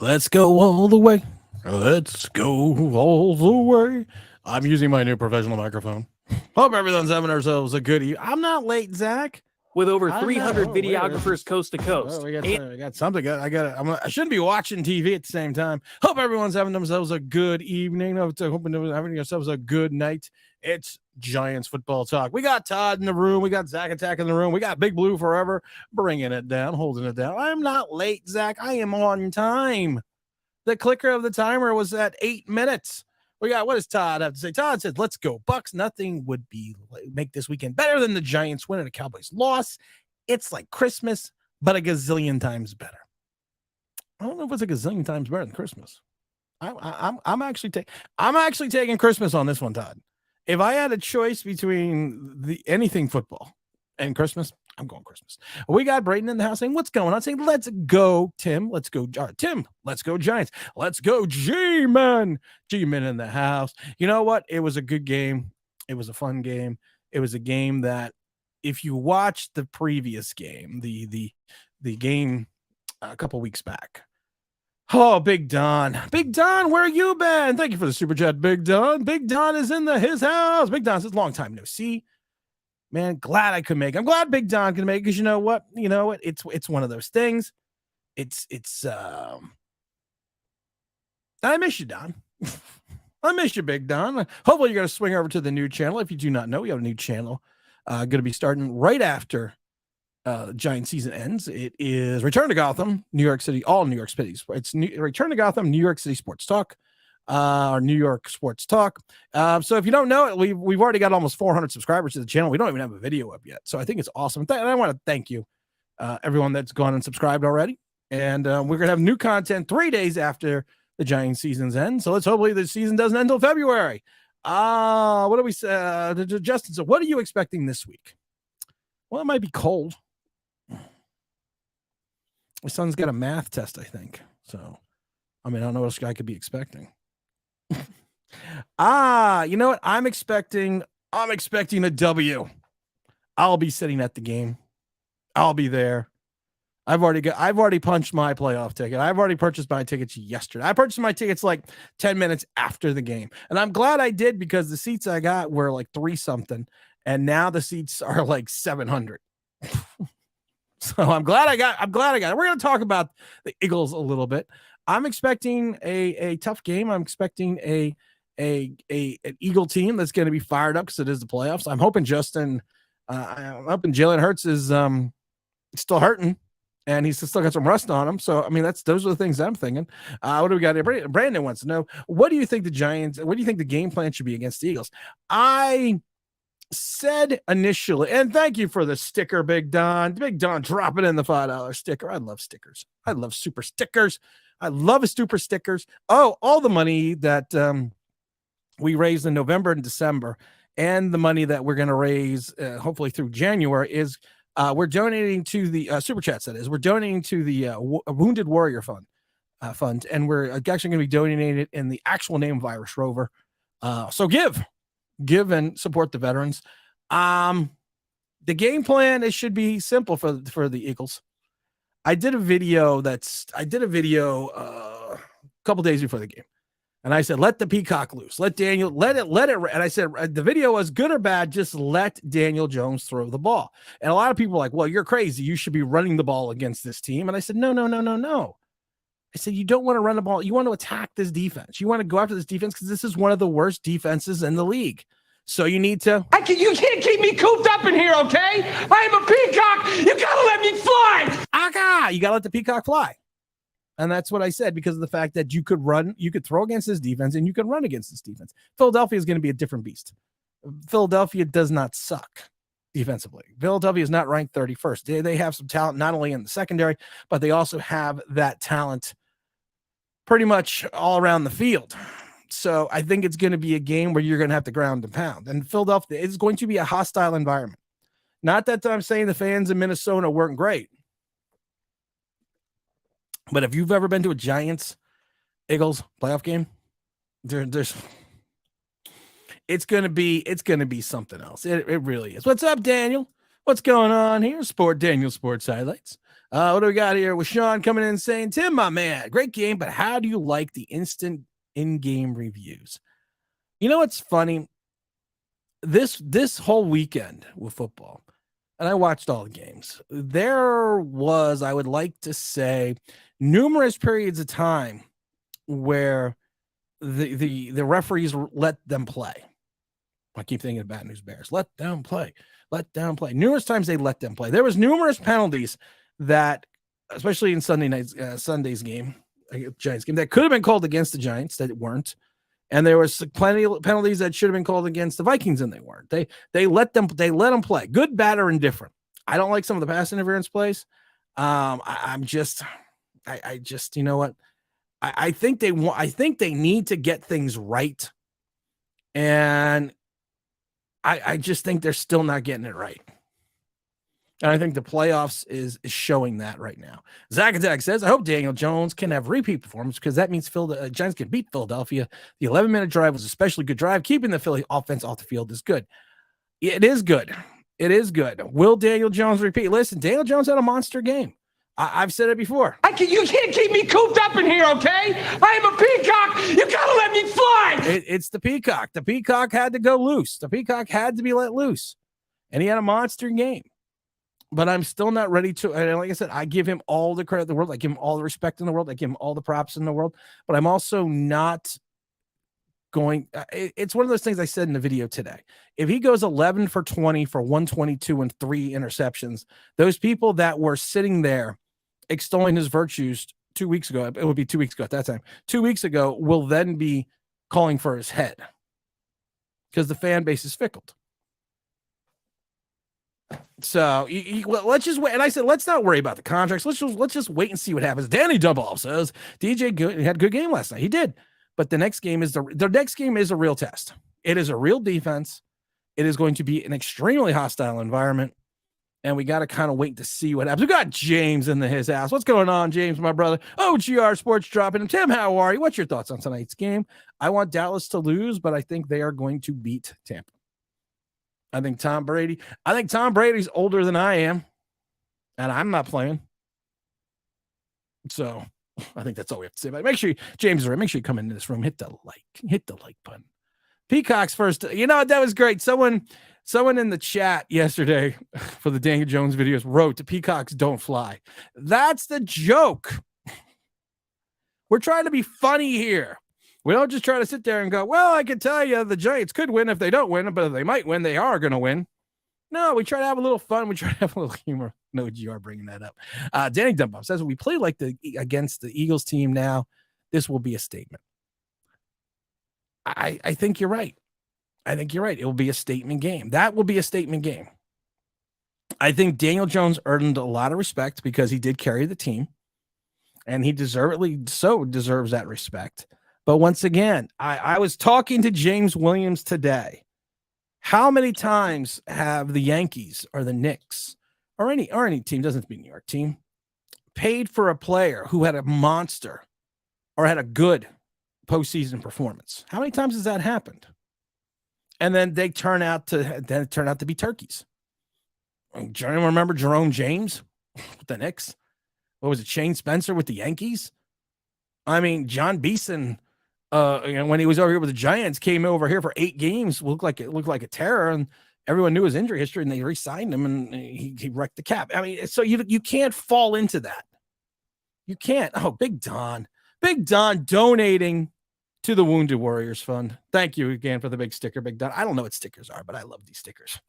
Let's go all the way. Let's go all the way. I'm using my new professional microphone. Hope everyone's having ourselves a good evening. I'm not late, Zach. With over I'm not. 300 Oh, wait, videographers coast to coast. we got something. I shouldn't be watching TV at the same time. Hope everyone's having themselves a good evening. Hoping they're having yourselves a good night. It's Giants football talk. We got Todd in the room. We got Zach Attack in the room. We got Big Blue Forever bringing it down, holding it down. I'm not late, Zach. I am on time. The clicker of the timer was at 8 minutes. We got, what does Todd have to say? Todd said, let's go Bucks. Nothing would make this weekend better than the Giants win and a Cowboys loss. It's like Christmas, but a gazillion times better. I don't know if it's a gazillion times better than Christmas. I'm actually taking Christmas on this one, Todd. If I had a choice between anything football and Christmas, I'm going Christmas. We got Brayden in the house saying, what's going on? Saying, let's go, Tim. Let's go, Tim. Let's go, Giants. Let's go, G-Man. G-Man in the house. You know what? It was a good game. It was a fun game. It was a game that, if you watched the previous game, the game a couple weeks back. Oh, Big Don. Big Don, where you been? Thank you for the super chat, Big Don. Big Don is in his house. Big Don says, long time no see. Man, glad I could make. I'm glad Big Don can make, because you know what? It's one of those things. I miss you, Don. I miss you, Big Don. Hopefully you're going to swing over to the new channel. If you do not know, we have a new channel going to be starting right after Giant season ends. It is Return to Gotham, New York City, all New York City. It's Return to Gotham, New York City Sports Talk. Our New York Sports Talk. So if you don't know it, we've already got almost 400 subscribers to the channel. We don't even have a video up yet. So I think it's awesome. And I want to thank you, everyone that's gone and subscribed already. And we're going to have new content 3 days after the Giants season's end. So hopefully the season doesn't end until February. What do we say? Justin, so what are you expecting this week? Well, it might be cold. My son's got a math test, I think. So, I don't know what else I could be expecting. You know what? I'm expecting a W. I'll be sitting at the game. I'll be there. I've already punched my playoff ticket. I've already purchased my tickets yesterday. I purchased my tickets like 10 minutes after the game. And I'm glad I did, because the seats I got were like 3 something. And now the seats are like 700. So I'm glad I got it. We're going to talk about the Eagles a little bit. I'm expecting a tough game. I'm expecting an Eagle team that's going to be fired up, because it is the playoffs. I'm hoping Jalen Hurts is still hurting, and he's still got some rust on him. So those are the things I'm thinking. What do we got here? Brandon wants to know, what do you think the game plan should be against the Eagles? I said initially, and thank you for the sticker, Big Don. Big Don dropping in the $5 sticker. I love stickers. I love super stickers. I love super stickers. Oh, all the money that we raised in November and December, and the money that we're going to raise hopefully through January is we're donating to the super chats. That is, we're donating to the Wounded Warrior Fund, and we're actually going to be donating it in the actual name of Irish Rover. So give and support the veterans. The game plan, it should be simple for the Eagles. I did a video a couple days before the game, and I said, let the peacock loose, let it. And I said, the video was good or bad, just let Daniel Jones throw the ball. And a lot of people were like, well, you're crazy. You should be running the ball against this team. And I said, no. I said, you don't want to run the ball. You want to attack this defense. You want to go after this defense, because this is one of the worst defenses in the league. So you need to. You can't keep me cooped up in here, okay? I am a peacock. You gotta let me fly. You gotta let the peacock fly. And that's what I said, because of the fact that you could throw against this defense, and you can run against this defense. Philadelphia is going to be a different beast. Philadelphia does not suck defensively. Philadelphia is not ranked 31st. They have some talent, not only in the secondary, but they also have that talent pretty much all around the field. So I think it's going to be a game where you're going to have to ground and pound. And Philadelphia is going to be a hostile environment. Not that I'm saying the fans in Minnesota weren't great, but if you've ever been to a Giants Eagles playoff game, it's going to be something else. It really is. What's up, Daniel? What's going on here? Daniel Sports Highlights. What do we got here with Sean coming in saying, Tim, my man, great game, but how do you like the instant in-game reviews? You know what's funny? This whole weekend with football, and I watched all the games, there was, I would like to say, numerous periods of time where the referees let them play. I keep thinking of Bad News Bears. Let them play. Let them play. Numerous times they let them play. There was numerous penalties that, especially in Sunday's game, Giants game, that could have been called against the Giants that weren't. And there was plenty of penalties that should have been called against the Vikings and they weren't. They let them play. Good, bad, or indifferent. I don't like some of the pass interference plays. I just, you know what? I think they need to get things right. And I just think they're still not getting it right. And I think the playoffs is showing that right now. Zach Attack says, I hope Daniel Jones can have repeat performance because that means Giants can beat Philadelphia. The 11-minute drive was a especially good drive. Keeping the Philly offense off the field is good. It is good. It is good. Will Daniel Jones repeat? Listen, Daniel Jones had a monster game. I've said it before. You can't keep me cooped up in here, okay? I am a peacock. You gotta let me fly. It's the peacock. The peacock had to go loose. The peacock had to be let loose. And he had a monster game. But I'm still not ready to, and like I said, I give him all the credit in the world. I give him all the respect in the world. I give him all the props in the world. But I'm also not going, it's one of those things I said in the video today. If he goes 11 for 20 for 122 and 3 interceptions, those people that were sitting there extolling his virtues 2 weeks ago, it would be 2 weeks ago at that time, 2 weeks ago, will then be calling for his head because the fan base is fickle. So let's just wait. And I said, let's not worry about the contracts. Let's just wait and see what happens. Danny Dumble says DJ had a good game last night. He did, but the next game is the next game is a real test. It is a real defense. It is going to be an extremely hostile environment, and we got to kind of wait to see what happens. We got James in his house. What's going on, James, my brother? OGR Sports dropping him. Tim, how are you? What's your thoughts on tonight's game? I want Dallas to lose, but I think they are going to beat Tampa. I think Tom Brady's older than I am, and I'm not playing. So I think that's all we have to say about it. Make sure James is right. Make sure you come into this room, hit the like button. Peacock's first. You know, that was great. Someone in the chat yesterday for the Daniel Jones videos wrote, "The peacocks don't fly." That's the joke. We're trying to be funny here. We don't just try to sit there and go, well, I can tell you the Giants could win if they don't win, but if they might win, they are going to win. No, we try to have a little fun. We try to have a little humor. No, you are bringing that up. Danny Dumbo says, we play like against the Eagles team now, this will be a statement. I think you're right. I think you're right. It will be a statement game. That will be a statement game. I think Daniel Jones earned a lot of respect because he did carry the team, and he deservedly so deserves that respect. But once again, I was talking to James Williams today. How many times have the Yankees or the Knicks or any team, doesn't have to be a New York team, paid for a player who had a monster or had a good postseason performance? How many times has that happened? And then they turn out to be turkeys. Do you remember Jerome James with the Knicks? What was it? Shane Spencer with the Yankees? I mean, John Beeson, when he was over here with the Giants, came over here for 8 games, looked like a terror, and everyone knew his injury history, and they re-signed him, and he wrecked the cap. I mean, so you can't fall into that. You can't. Oh, Big Don donating to the Wounded Warriors Fund. Thank you again for the big sticker, Big Don. I don't know what stickers are, but I love these stickers.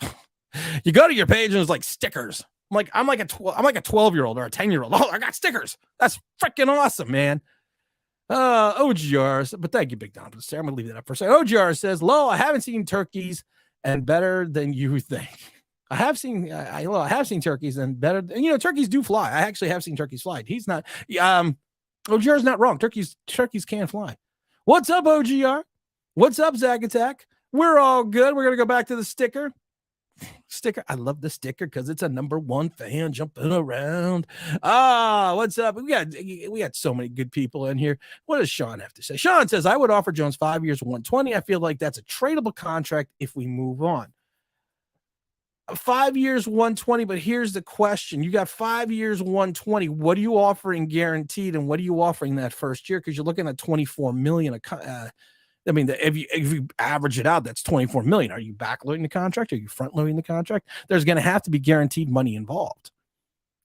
You go to your page and it's like stickers. I'm like a 12-year-old or a 10-year-old. Oh, I got stickers. That's freaking awesome, man. OGR, but thank you, Big Don. I'm going to leave that up for a second. OGR says, "Lol, I haven't seen turkeys and better than you think." I have seen turkeys and better. And, turkeys do fly. I actually have seen turkeys fly. He's not. OGR is not wrong. Turkeys can fly. What's up, OGR? What's up, Zach Attack? We're all good. We're gonna go back to the sticker. I love the sticker because it's a #1 fan jumping around. What's up? We got so many good people in here. What does Sean have to say? Sean says, I would offer Jones 5 years, 120. I feel like that's a tradable contract if we move on. 5 years, 120. But here's the question: you got 5 years, 120. What are you offering guaranteed, and what are you offering that first year? Because you're looking at 24 million. I mean, if you average it out, that's 24 million. Are you backloading the contract? Are you front loading the contract? There's going to have to be guaranteed money involved.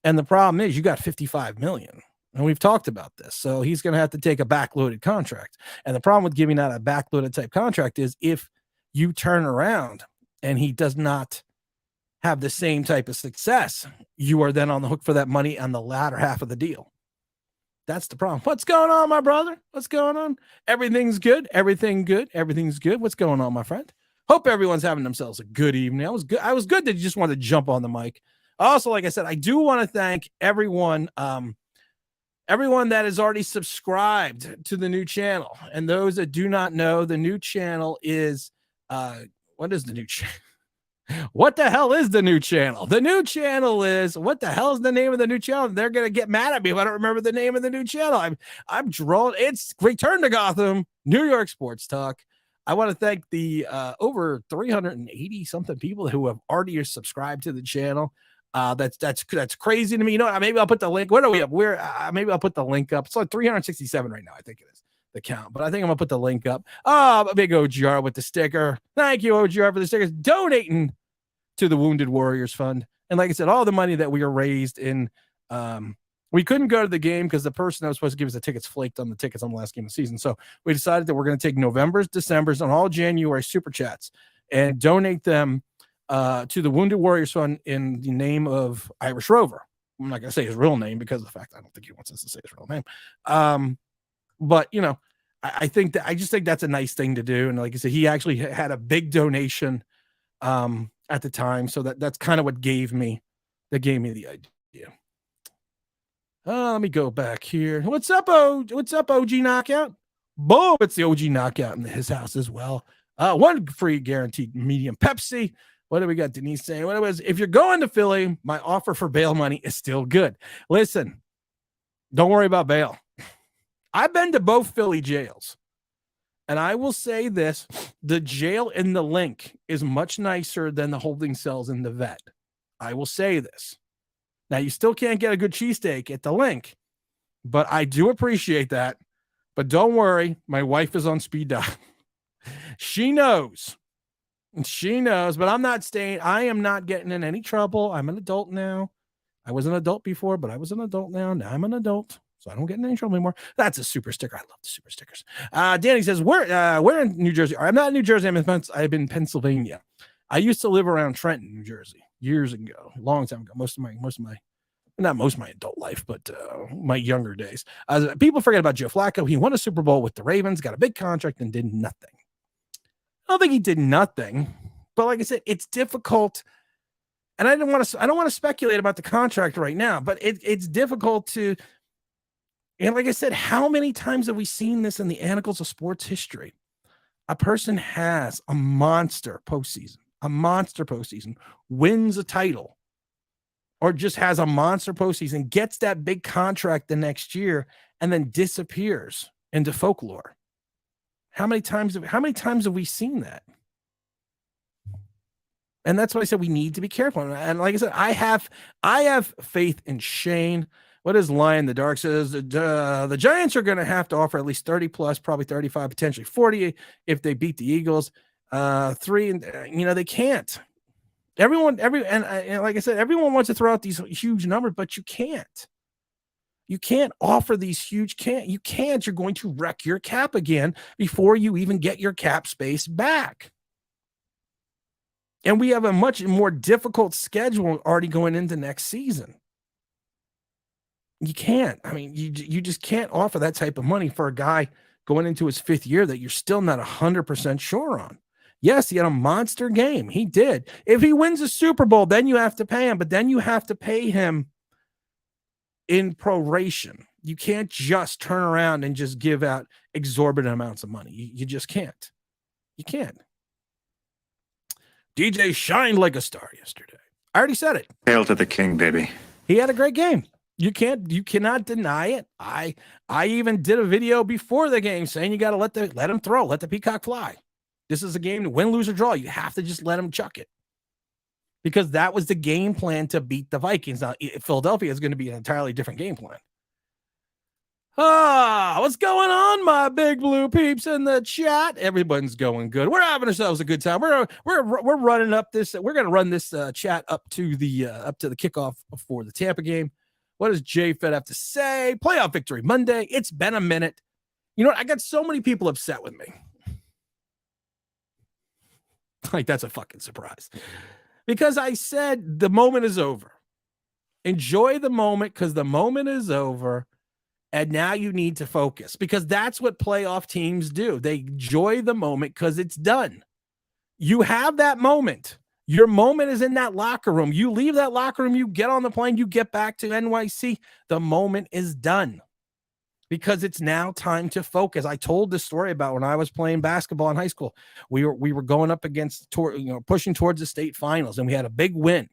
And the problem is you got 55 million. And we've talked about this. So he's going to have to take a backloaded contract. And the problem with giving out a backloaded type contract is if you turn around and he does not have the same type of success, you are then on the hook for that money on the latter half of the deal. That's the problem. What's going on, my brother? What's going on? Everything's good. Everything good. Everything's good. What's going on, my friend? Hope everyone's having themselves a good evening. I was good that you just wanted to jump on the mic. Also, like I said, I do want to thank everyone, everyone that has already subscribed to the new channel. And those that do not know, the new channel is what is the new channel? What the hell is the new channel? The new channel is, what the hell is the name of the new channel? They're going to get mad at me if I don't remember the name of the new channel. I'm drawn. It's Return to Gotham, New York Sports Talk. I want to thank the over 380 something people who have already subscribed to the channel. That's crazy to me. You know, maybe I'll put the link. What are we up? Maybe I'll put the link up. It's like 367 right now, I think it is. The count, but I think I'm gonna put the link up. Oh, big OGR with the sticker. Thank you, OGR, for the stickers, donating to the Wounded Warriors Fund. And like I said, all the money that we are raised in, we couldn't go to the game because the person that was supposed to give us the tickets flaked on the tickets on the last game of the season. So we decided that we're going to take November's, December's, and all January super chats and donate them to the Wounded Warriors Fund in the name of Irish Rover. I'm not going to say his real name because of the fact I don't think he wants us to say his real name. But you know, I just think that's a nice thing to do. And like I said, he actually had a big donation at the time. So that's kind of what gave me the idea. Let me go back here. What's up, OG Knockout? Boom, it's the OG Knockout in his house as well. One free guaranteed medium Pepsi. What do we got? Denise saying, what it was, if you're going to Philly, my offer for bail money is still good. Listen, don't worry about bail. I've been to both Philly jails, and I will say this: the jail in the Link is much nicer than the holding cells in the Vet. I will say this. Now, you still can't get a good cheesesteak at the Link, but I do appreciate that. But don't worry, my wife is on speed dial. She knows. She knows, but I'm not staying. I am not getting in any trouble. I'm an adult now. I was an adult before, but I was an adult now. Now I'm an adult. So I don't get in any trouble anymore. That's a super sticker. I love the super stickers. Danny says, we're in New Jersey. I'm not in New Jersey. I'm in Pennsylvania. I used to live around Trenton, New Jersey years ago, a long time ago. Not most of my adult life, but my younger days. People forget about Joe Flacco. He won a Super Bowl with the Ravens, got a big contract, and did nothing. I don't think he did nothing, but like I said, it's difficult. And I don't want to speculate about the contract right now, but it's difficult to. And like I said, how many times have we seen this in the annals of sports history? A person has a monster postseason, wins a title, or just has a monster postseason, gets that big contract the next year, and then disappears into folklore. How many times have we seen that? And that's why I said we need to be careful. And like I said, I have faith in Shane. What is Lion the Dark says? The Giants are going to have to offer at least 30 plus, probably 35, potentially 40 if they beat the Eagles. 3, they can't. And like I said, everyone wants to throw out these huge numbers, but you can't. You can't offer these huge. You can't. You're going to wreck your cap again before you even get your cap space back. And we have a much more difficult schedule already going into next season. You can't. I mean, you just can't offer that type of money for a guy going into his 5th year that you're still not 100% sure on. Yes, he had a monster game. He did. If he wins a Super Bowl, then you have to pay him, but then you have to pay him in proration. You can't just turn around and just give out exorbitant amounts of money. You just can't. You can't. DJ shined like a star yesterday. I already said it. Hail to the king, baby. He had a great game. You cannot deny it. I even did a video before the game saying you got to let him throw, let the peacock fly. This is a game to win, lose, or draw. You have to just let him chuck it. because that was the game plan to beat the Vikings. Now, Philadelphia is going to be an entirely different game plan. What's going on, my big blue peeps in the chat? Everyone's going good. We're having ourselves a good time. We're running up this. We're going to run this chat up to the kickoff for the Tampa game. What does J-Fed have to say? Playoff victory Monday. It's been a minute. You know what? I got so many people upset with me. Like, that's a fucking surprise. Because I said the moment is over. Enjoy the moment because the moment is over. And now you need to focus because that's what playoff teams do. They enjoy the moment because it's done. You have that moment. Your moment is in that locker room. You leave that locker room, you get on the plane, you get back to NYC. The moment is done because it's now time to focus. I told this story about when I was playing basketball in high school. We were going up against, pushing towards the state finals, and we had a big win.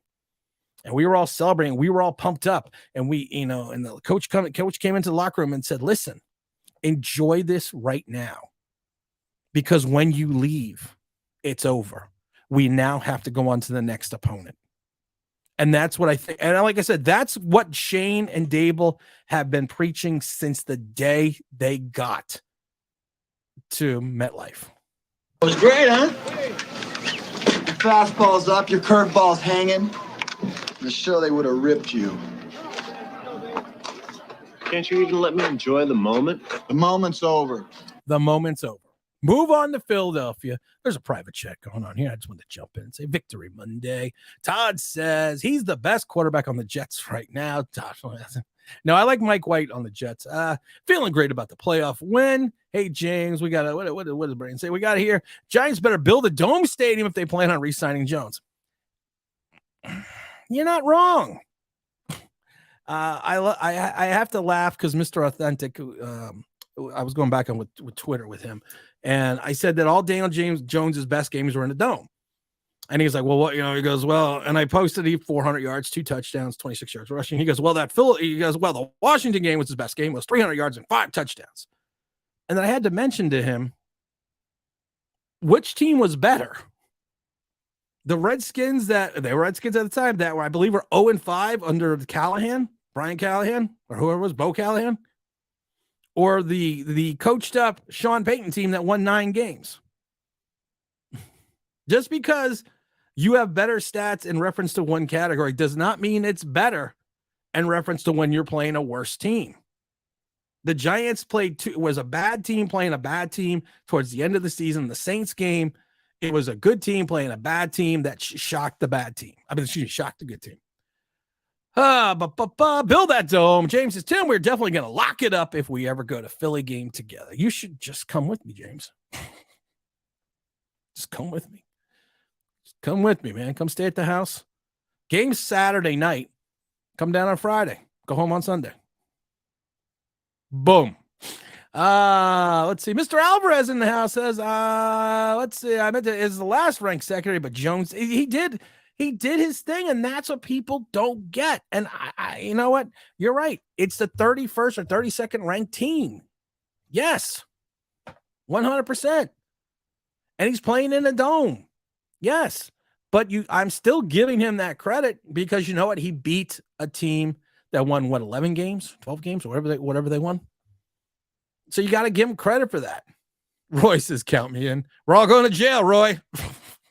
And we were all celebrating. We were all pumped up. And and the coach came into the locker room and said, listen, enjoy this right now. Because when you leave, it's over. We now have to go on to the next opponent. And that's what I think. And like I said, that's what Shane and Dable have been preaching since the day they got to MetLife. It was great, huh? Your fastball's up, your curveball's hanging. The show they would have ripped you. Can't you even let me enjoy the moment? The moment's over. The moment's over. Move on to Philadelphia. There's a private chat going on here. I just wanted to jump in and say victory Monday. Todd says he's the best quarterback on the Jets right now. No, I like Mike White on the Jets. Feeling great about the playoff win. Hey, James, we got what does Brain say? We got here. Giants better build a dome stadium if they plan on re-signing Jones. You're not wrong. I have to laugh because Mr. Authentic, I was going back on with Twitter with him, and I said that all Daniel Jones's best games were in the dome. And he's like, well, what, he goes, well, and I posted 400 yards, 2 touchdowns, 26 yards rushing. He goes, well, the Washington game was his best game, was 300 yards and 5 touchdowns. And then I had to mention to him, which team was better? The Redskins they were Redskins at the time that were, I believe, were 0-5 under Brian Callahan, or whoever it was, Bo Callahan, or the coached up Sean Payton team that won 9 games. Just because you have better stats in reference to one category does not mean it's better in reference to when you're playing a worse team. The Giants was a bad team playing a bad team towards the end of the season. The Saints game, it was a good team playing a bad team that shocked the bad team. Shocked the good team. Build that dome. James says, Tim, we're definitely going to lock it up if we ever go to Philly game together. You should just come with me, James. Just come with me. Just come with me, man. Come stay at the house. Game's Saturday night. Come down on Friday. Go home on Sunday. Boom. Let's see. Mr. Alvarez in the house says, let's see. I meant to is the last ranked secondary, but Jones, he did his thing, and that's what people don't get. And I you know what? You're right. It's the 31st or 32nd ranked team. Yes. 100%. And he's playing in a dome. Yes. But I'm still giving him that credit because you know what? He beat a team that won 11 games, 12 games, or whatever they won. So you got to give him credit for that. Roy says, count me in. We're all going to jail, Roy.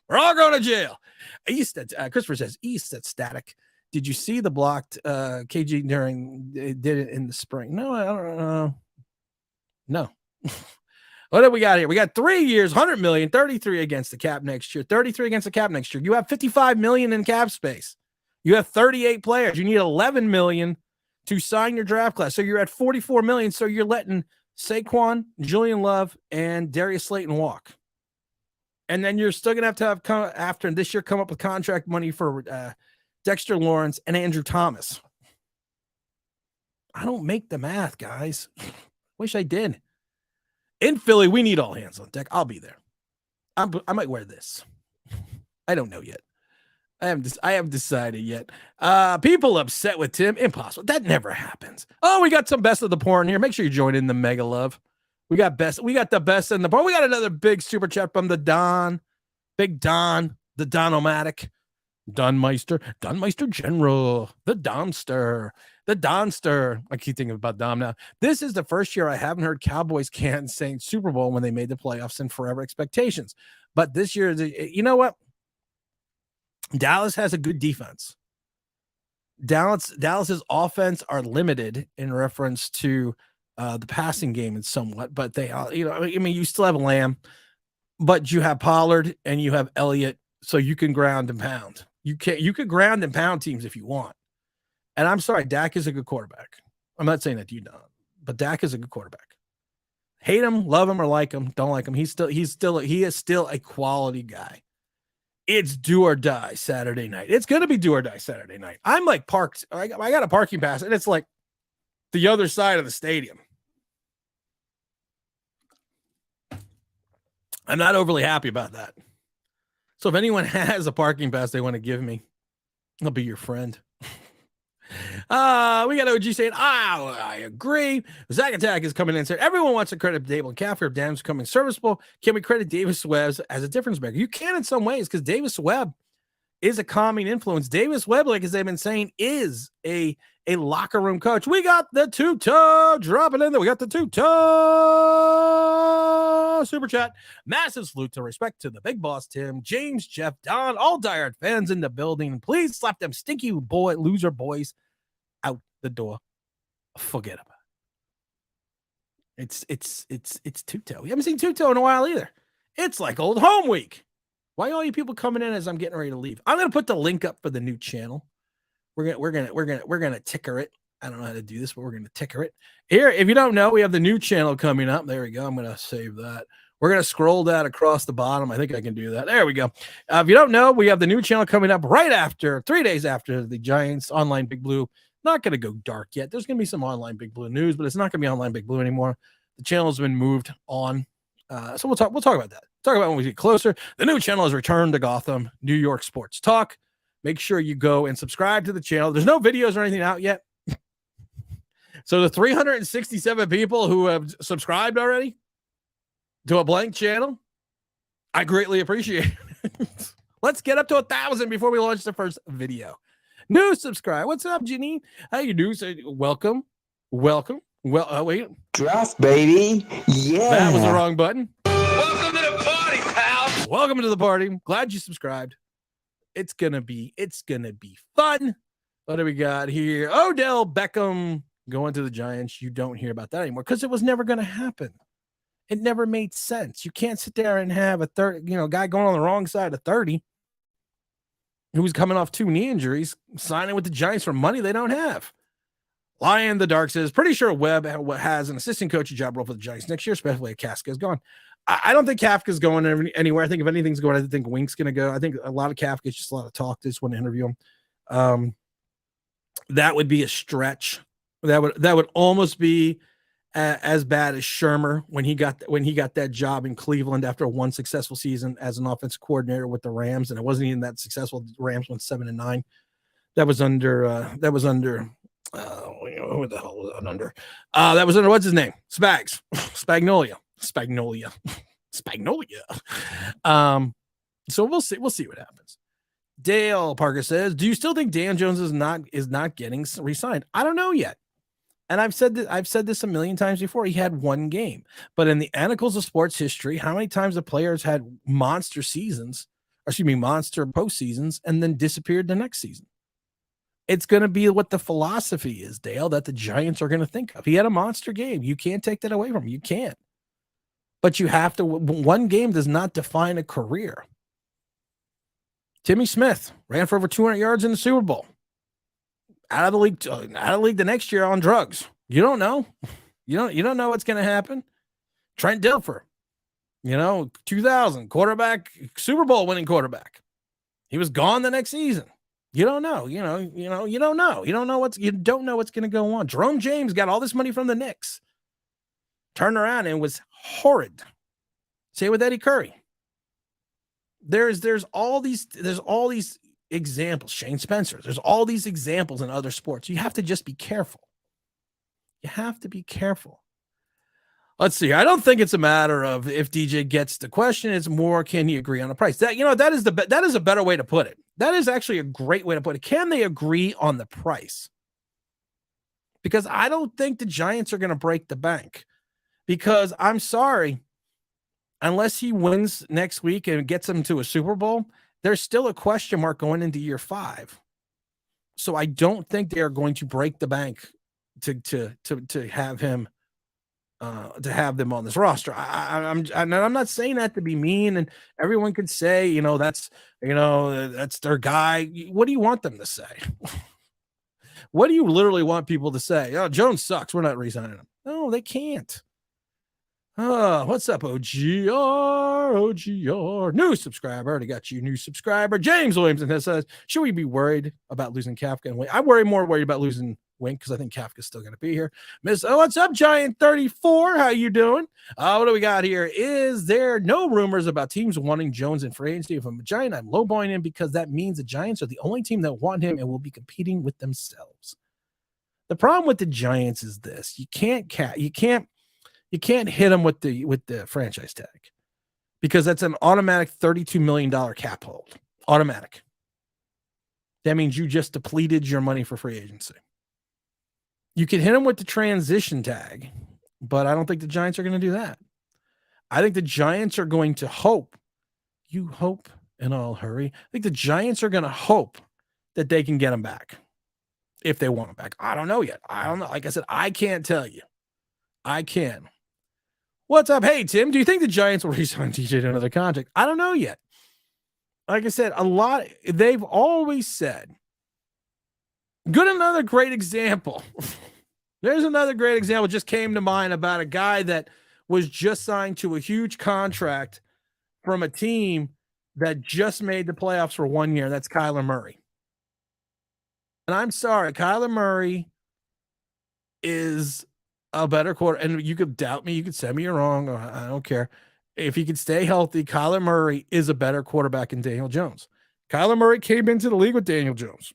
We're all going to jail. Christopher says, East at Static. Did you see the blocked KG did it in the spring? No, I don't know. No. What do we got here? We got 3 years, 100 million, 33 against the cap next year, 33 against the cap next year. You have 55 million in cap space. You have 38 players. You need 11 million to sign your draft class. So you're at 44 million. So you're letting Saquon, Julian Love, and Darius Slayton walk. And then you're still going to have after this year, come up with contract money for Dexter Lawrence and Andrew Thomas. I don't make the math, guys. Wish I did. In Philly, we need all hands on deck. I'll be there. I might wear this. I don't know yet. I haven't decided yet. People upset with Tim. Impossible. That never happens. Oh, we got some best of the porn here. Make sure you join in the mega love. We got the best in the porn. We got another big super chat from the Don. Big Don, the Don-O-Matic. Dunmeister General, the Donster. I keep thinking about Dom now. This is the first year I haven't heard Cowboys can't say Super Bowl when they made the playoffs and forever expectations. But this year, you know what? Dallas has a good defense. Dallas's offense are limited in reference to the passing game and somewhat, but they, you still have Lamb, but you have Pollard and you have Elliott, so you can ground and pound. You could ground and pound teams if you want. And I'm sorry, Dak is a good quarterback. I'm not saying that you don't, but Dak is a good quarterback. Hate him, love him, or like him, don't like him. He is still a quality guy. It's do or die Saturday night. It's going to be do or die Saturday night. I'm like parked. I got a parking pass, and it's like the other side of the stadium. I'm not overly happy about that. So if anyone has a parking pass they want to give me, I'll be your friend. We got OG saying, I agree. Zach Attack is coming in and said, everyone wants to credit Dable and Caffrey if Dan's becoming serviceable. Can we credit Davis Webb as a difference maker? You can in some ways, because Davis Webb is a calming influence. Davis Webb, like as they've been saying, is a locker room coach. We got the two-toe dropping in there. We got the two-toe super chat. Massive salute to respect to the big boss, Tim, James, Jeff, Don, all diehard fans in the building. Please slap them stinky loser boys out the door. Forget about it. It's two-toe. We haven't seen two-toe in a while either. It's like old home week. Why are all you people coming in as I'm getting ready to leave? I'm gonna put the link up for the new channel. We're gonna ticker it. I don't know how to do this, but we're gonna ticker it. Here, if you don't know, we have the new channel coming up. There we go. I'm gonna save that. We're gonna scroll that across the bottom. I think I can do that. There we go. If you don't know, we have the new channel coming up right after 3 days after the Giants online Big Blue. Not gonna go dark yet. There's gonna be some online Big Blue news, but it's not gonna be online Big Blue anymore. The channel's been moved on. So we'll talk about that. Talk about when we get closer. The new channel has returned to Gotham, New York Sports Talk. Make sure you go and subscribe to the channel. There's no videos or anything out yet. So the 367 people who have subscribed already to a blank channel, I greatly appreciate it. Let's get up to 1,000 before we launch the first video. New subscribe. What's up, Janine? How you do? So welcome. Well, wait. Draft, baby. Yeah. That was the wrong button. Welcome to the party, pal. Welcome to the party. Glad you subscribed. It's gonna be fun. What do we got here? Odell Beckham going to the Giants. You don't hear about that anymore because it was never gonna happen. It never made sense. You can't sit there and have a guy going on the wrong side of 30 who was coming off 2 knee injuries, signing with the Giants for money they don't have. Lion the Dark says, pretty sure Webb has an assistant coaching job role for the Giants next year, especially if Kafka's gone. I don't think Kafka's going anywhere. I think if anything's going, I think Wink's going to go. I think a lot of Kafka is just a lot of talk. They just want to interview him. That would be a stretch. That would almost be as bad as Shermer when he got that job in Cleveland after one successful season as an offensive coordinator with the Rams, and it wasn't even that successful. The Rams went 7-9. That was under who the hell was that under? That was under what's his name? Spagnolia. So we'll see what happens. Dale Parker says, do you still think Dan Jones is not getting re-signed? I don't know yet. And I've said this a million times before. He had one game, but in the annals of sports history, how many times the players had monster postseasons and then disappeared the next season? It's going to be what the philosophy is, Dale, that the Giants are going to think of. He had a monster game. You can't take that away from him. You can't. But you have to. One game does not define a career. Timmy Smith ran for over 200 yards in the Super Bowl. Out of the league the next year on drugs. You don't know. You don't know what's going to happen. Trent Dilfer, 2000 quarterback, Super Bowl winning quarterback. He was gone the next season. You don't know. You don't know. You don't know what's going to go on. Jerome James got all this money from the Knicks. Turned around and was horrid. Same with Eddie Curry. There's all these examples. Shane Spencer. There's all these examples in other sports. You have to just be careful. Let's see. I don't think it's a matter of if DJ gets the question. It's more, can he agree on the price? That is a better way to put it. That is actually a great way to put it. Can they agree on the price? Because I don't think the Giants are going to break the bank. Because I'm sorry, unless he wins next week and gets them to a Super Bowl, there's still a question mark going into year 5. So I don't think they are going to break the bank to have him to have them on this roster. I'm not saying that to be mean, and everyone could say, that's their guy. What do you want them to say? What do you literally want people to say? Oh, Jones sucks. We're not re-signing him. No, they can't. What's up, OGR? New subscriber. Already got you, new subscriber. James Williamson says, should we be worried about losing Kafka and Wink? I worry about losing Wink because I think Kafka's still going to be here. Miss, what's up, Giant 34? How you doing? What do we got here? Is there no rumors about teams wanting Jones in free agency? If I'm a Giant, I'm lowballing him because that means the Giants are the only team that want him and will be competing with themselves. The problem with the Giants is this: you can't hit them with the franchise tag because that's an automatic $32 million cap hold. Automatic. That means you just depleted your money for free agency. You can hit them with the transition tag, but I don't think the Giants are going to do that. I think the Giants are going to hope. You hope and I'll hurry. I think the Giants are going to hope that they can get him back if they want him back. I don't know yet. I don't know. Like I said, I can't tell you. I can. What's up? Hey, Tim, do you think the Giants will re-sign TJ to another contract? I don't know yet. Like I said, they've always said, another great example. There's another great example just came to mind about a guy that was just signed to a huge contract from a team that just made the playoffs for 1 year. That's Kyler Murray. And I'm sorry, Kyler Murray is a better quarter. And you could doubt me. You could say me wrong. I don't care. If he could stay healthy, Kyler Murray is a better quarterback than Daniel Jones. Kyler Murray came into the league with Daniel Jones.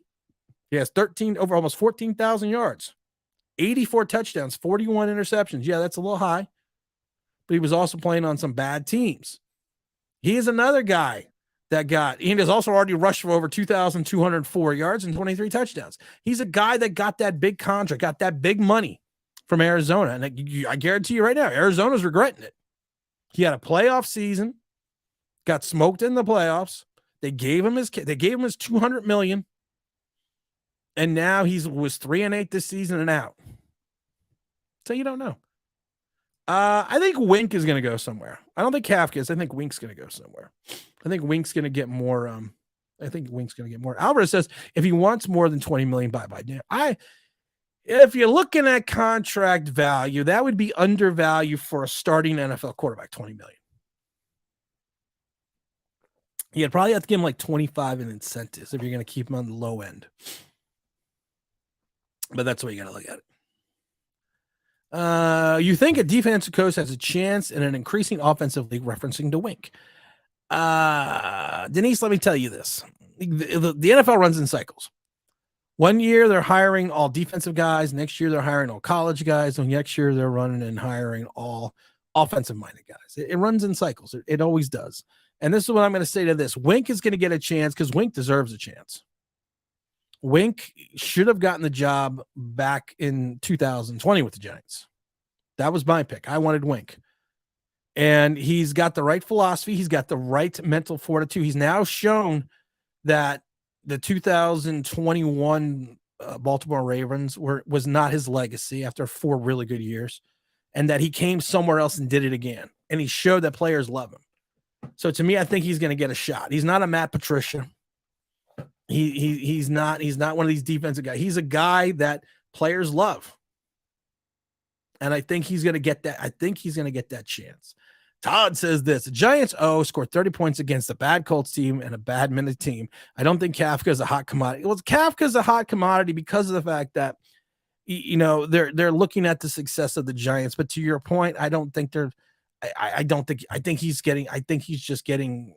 He has almost 14,000 yards, 84 touchdowns, 41 interceptions. Yeah, that's a little high, but he was also playing on some bad teams. He is another guy he has also already rushed for over 2,204 yards and 23 touchdowns. He's a guy that got that big contract, got that big money from Arizona. And I guarantee you right now, Arizona's regretting it. He had a playoff season, got smoked in the playoffs. They gave him his $200 million. And now was 3-8 this season and out. So you don't know. I think Wink is going to go somewhere. I don't think Kafka is. I think Wink's going to go somewhere. I think Wink's going to get more. Alvarez says if he wants more than $20 million, bye-bye. If you're looking at contract value, that would be undervalued for a starting NFL quarterback, $20 million. You'd probably have to give him like 25 in incentives if you're going to keep him on the low end. But that's the way you got to look at it. You think a defensive coach has a chance in an increasing offensive league, referencing to Wink? Denise, let me tell you this. The NFL runs in cycles. 1 year, they're hiring all defensive guys. Next year, they're hiring all college guys. And next year, they're running and hiring all offensive-minded guys. It runs in cycles. It always does. And this is what I'm going to say to this. Wink is going to get a chance because Wink deserves a chance. Wink should have gotten the job back in 2020 with the Giants. That was my pick. I wanted Wink. And he's got the right philosophy. He's got the right mental fortitude. He's now shown that the 2021 Baltimore Ravens was not his legacy after 4 really good years, and that he came somewhere else and did it again. And he showed that players love him. So to me, I think he's going to get a shot. He's not a Matt Patricia. He's not one of these defensive guys. He's a guy that players love. And I think he's going to get that. I think he's going to get that chance. Todd says this: the Giants scored 30 points against a bad Colts team and a bad Minute team. I don't think Kafka is a hot commodity. Well, Kafka is a hot commodity because of the fact that, they're looking at the success of the Giants. But to your point, I don't think they're. I think he's just getting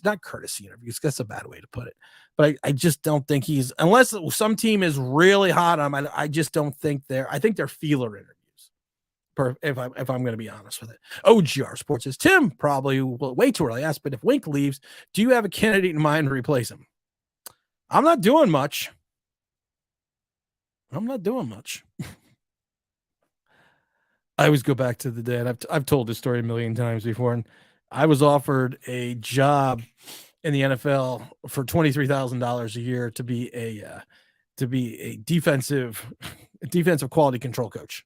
not courtesy interviews. That's a bad way to put it. But I just don't think unless some team is really hot on him. I just don't think I think they're feeler interviews. If I'm going to be honest with it. OGR Sports says, Tim probably will way too early asked, but if Wink leaves, do you have a candidate in mind to replace him? I'm not doing much. I'm not doing much. I always go back to the day, and I've told this story a million times before, and I was offered a job in the NFL for $23,000 a year to be a defensive quality control coach.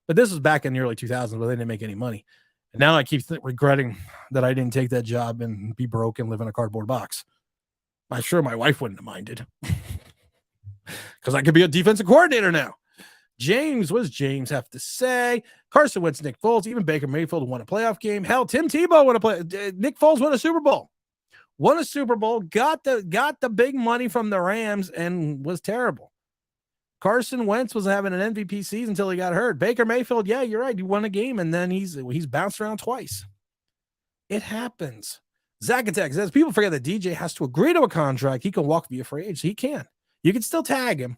But this was back in the early 2000s, where they didn't make any money. And now I keep regretting that I didn't take that job and be broke and live in a cardboard box. I'm sure my wife wouldn't have minded, because I could be a defensive coordinator now. James, what does James have to say? Carson Wentz, Nick Foles, even Baker Mayfield won a playoff game. Hell, Tim Tebow won a play. Nick Foles won a Super Bowl. Won a Super Bowl, got the big money from the Rams, and was terrible. Carson Wentz was having an MVP season until he got hurt. Baker Mayfield, yeah, you're right. He won a game, and then he's bounced around twice. It happens. Zach Attack says people forget that DJ has to agree to a contract. He can walk via free agent. He can. You can still tag him.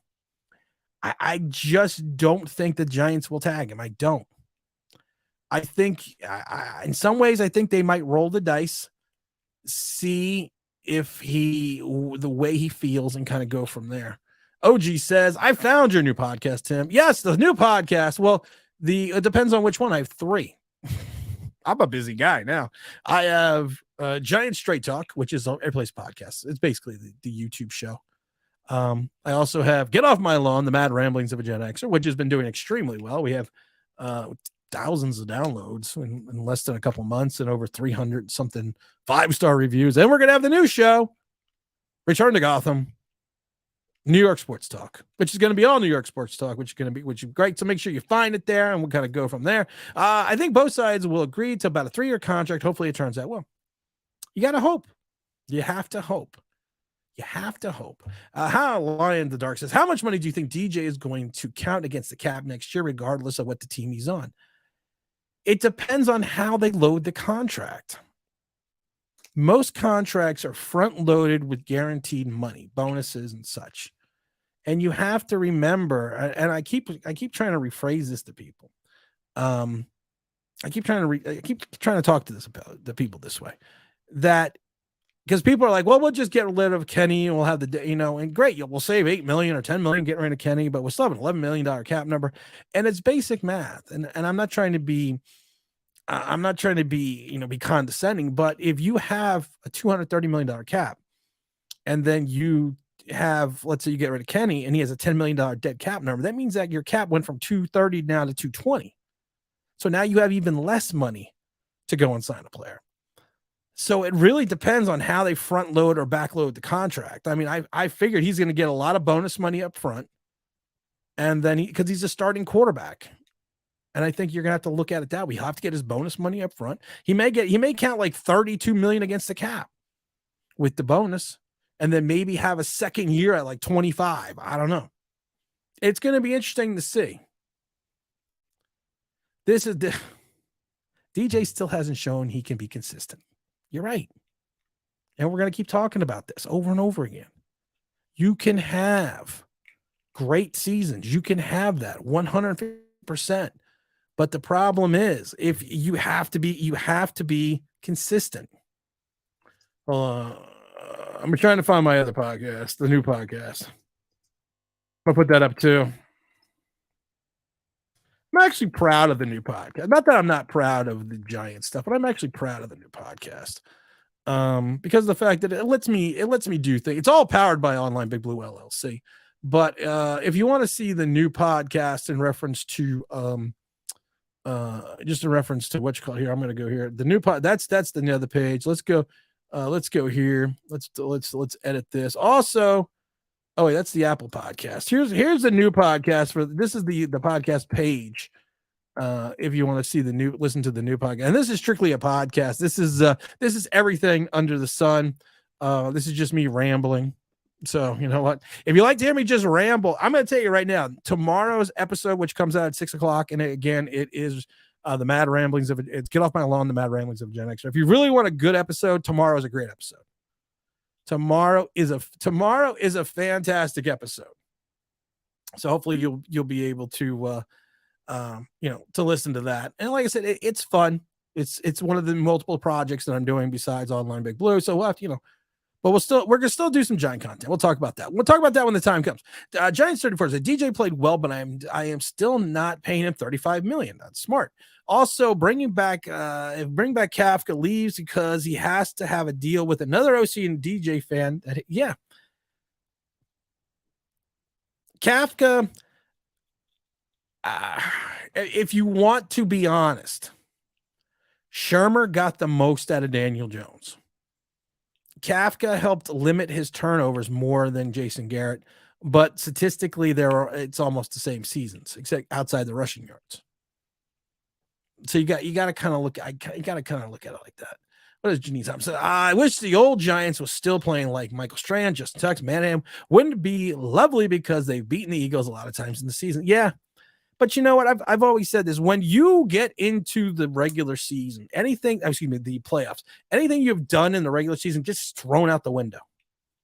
I just don't think the Giants will tag him. I don't. I think in some ways, I think they might roll the dice, see if the way he feels, and kind of go from there. OG says, I found your new podcast, Tim. Yes, the new podcast. Well, it depends on which one. I have 3. I'm a busy guy now. I have Giant Straight Talk, which is on Airplace Podcast. It's basically the YouTube show. I also have Get Off My Lawn, the Mad Ramblings of a Gen Xer, which has been doing extremely well. We have thousands of downloads in less than a couple months, and over 300 something 5-star reviews. And we're going to have the new show, Return to Gotham, New York Sports Talk, which is going to be all New York Sports Talk, which is great. So make sure you find it there, and we'll kind of go from there. I think both sides will agree to about a 3-year contract. Hopefully it turns out well. You got to hope. You have to hope. You have to hope. How Lion the Dark says, how much money do you think DJ is going to count against the cap next year, regardless of what the team he's on? It depends on how they load the contract. Most contracts are front loaded with guaranteed money, bonuses and such. And you have to remember, and I keep trying to rephrase this to people. I keep trying to talk to the people this way, that because people are like, well, we'll just get rid of Kenny and we'll have and great, we'll save $8 million or $10 million getting rid of Kenny, but we'll still have an $11 million cap number. And it's basic math. And I'm not trying to be, be condescending, but if you have a $230 million cap, and then you have, let's say you get rid of Kenny and he has a $10 million dead cap number, that means that your cap went from 230 now to 220. So now you have even less money to go and sign a player. So it really depends on how they front load or back load the contract. I mean, I figured he's going to get a lot of bonus money up front, and then because he's a starting quarterback. And I think you're going to have to look at it that way. He'll have to get his bonus money up front. He may count like $32 million against the cap with the bonus, and then maybe have a second year at like 25. I don't know. It's going to be interesting to see. DJ still hasn't shown he can be consistent. You're right. And we're going to keep talking about this over and over again. You can have great seasons. You can have that 150%. But the problem is, if you have to be consistent. I'm trying to find my other podcast, the new podcast. I'll put that up too. I'm actually proud of the new podcast. Not that I'm not proud of the Giant stuff, but I'm actually proud of the new podcast. Because of the fact that it lets me do things. It's all powered by Online Big Blue LLC. But if you want to see the new podcast in reference to just in reference to what you call here, I'm going to go here. The new pod, that's the other page. Let's go here. Let's edit this. Also, oh wait, that's the Apple podcast. Here's the new podcast this is the podcast page. If you want to see listen to the new podcast, and this is strictly a podcast. This is everything under the sun. This is just me rambling. So you know what? If you like to hear me just ramble, I'm going to tell you right now, tomorrow's episode, which comes out at 6:00. And again, it is the Mad Ramblings of it's Get Off My Lawn, the Mad Ramblings of Gen Xer. If you really want a good episode, tomorrow is a great episode. Tomorrow is a fantastic episode. So hopefully you'll be able to to listen to that. And like I said, it's fun. It's one of the multiple projects that I'm doing besides Online Big Blue. So we'll have to, But we're gonna still do some Giant content. We'll talk about that. We'll talk about that when the time comes. Giants 34 said DJ played well, but I am still not paying him $35 million. That's smart. Also, bring back Kafka leaves because he has to have a deal with another OC and DJ fan. Kafka. If you want to be honest, Shermer got the most out of Daniel Jones. Kafka helped limit his turnovers more than Jason Garrett, but statistically, it's almost the same seasons, except outside the rushing yards. So you got to kind of look. You got to kind of look at it like that. What does Janine Thompson say? I wish the old Giants was still playing like Michael Strand, Justin Tucks, Manham. Wouldn't it be lovely because they've beaten the Eagles a lot of times in the season? Yeah. But you know what? I've always said this. When you get into the regular season, the playoffs, anything you've done in the regular season, just thrown out the window.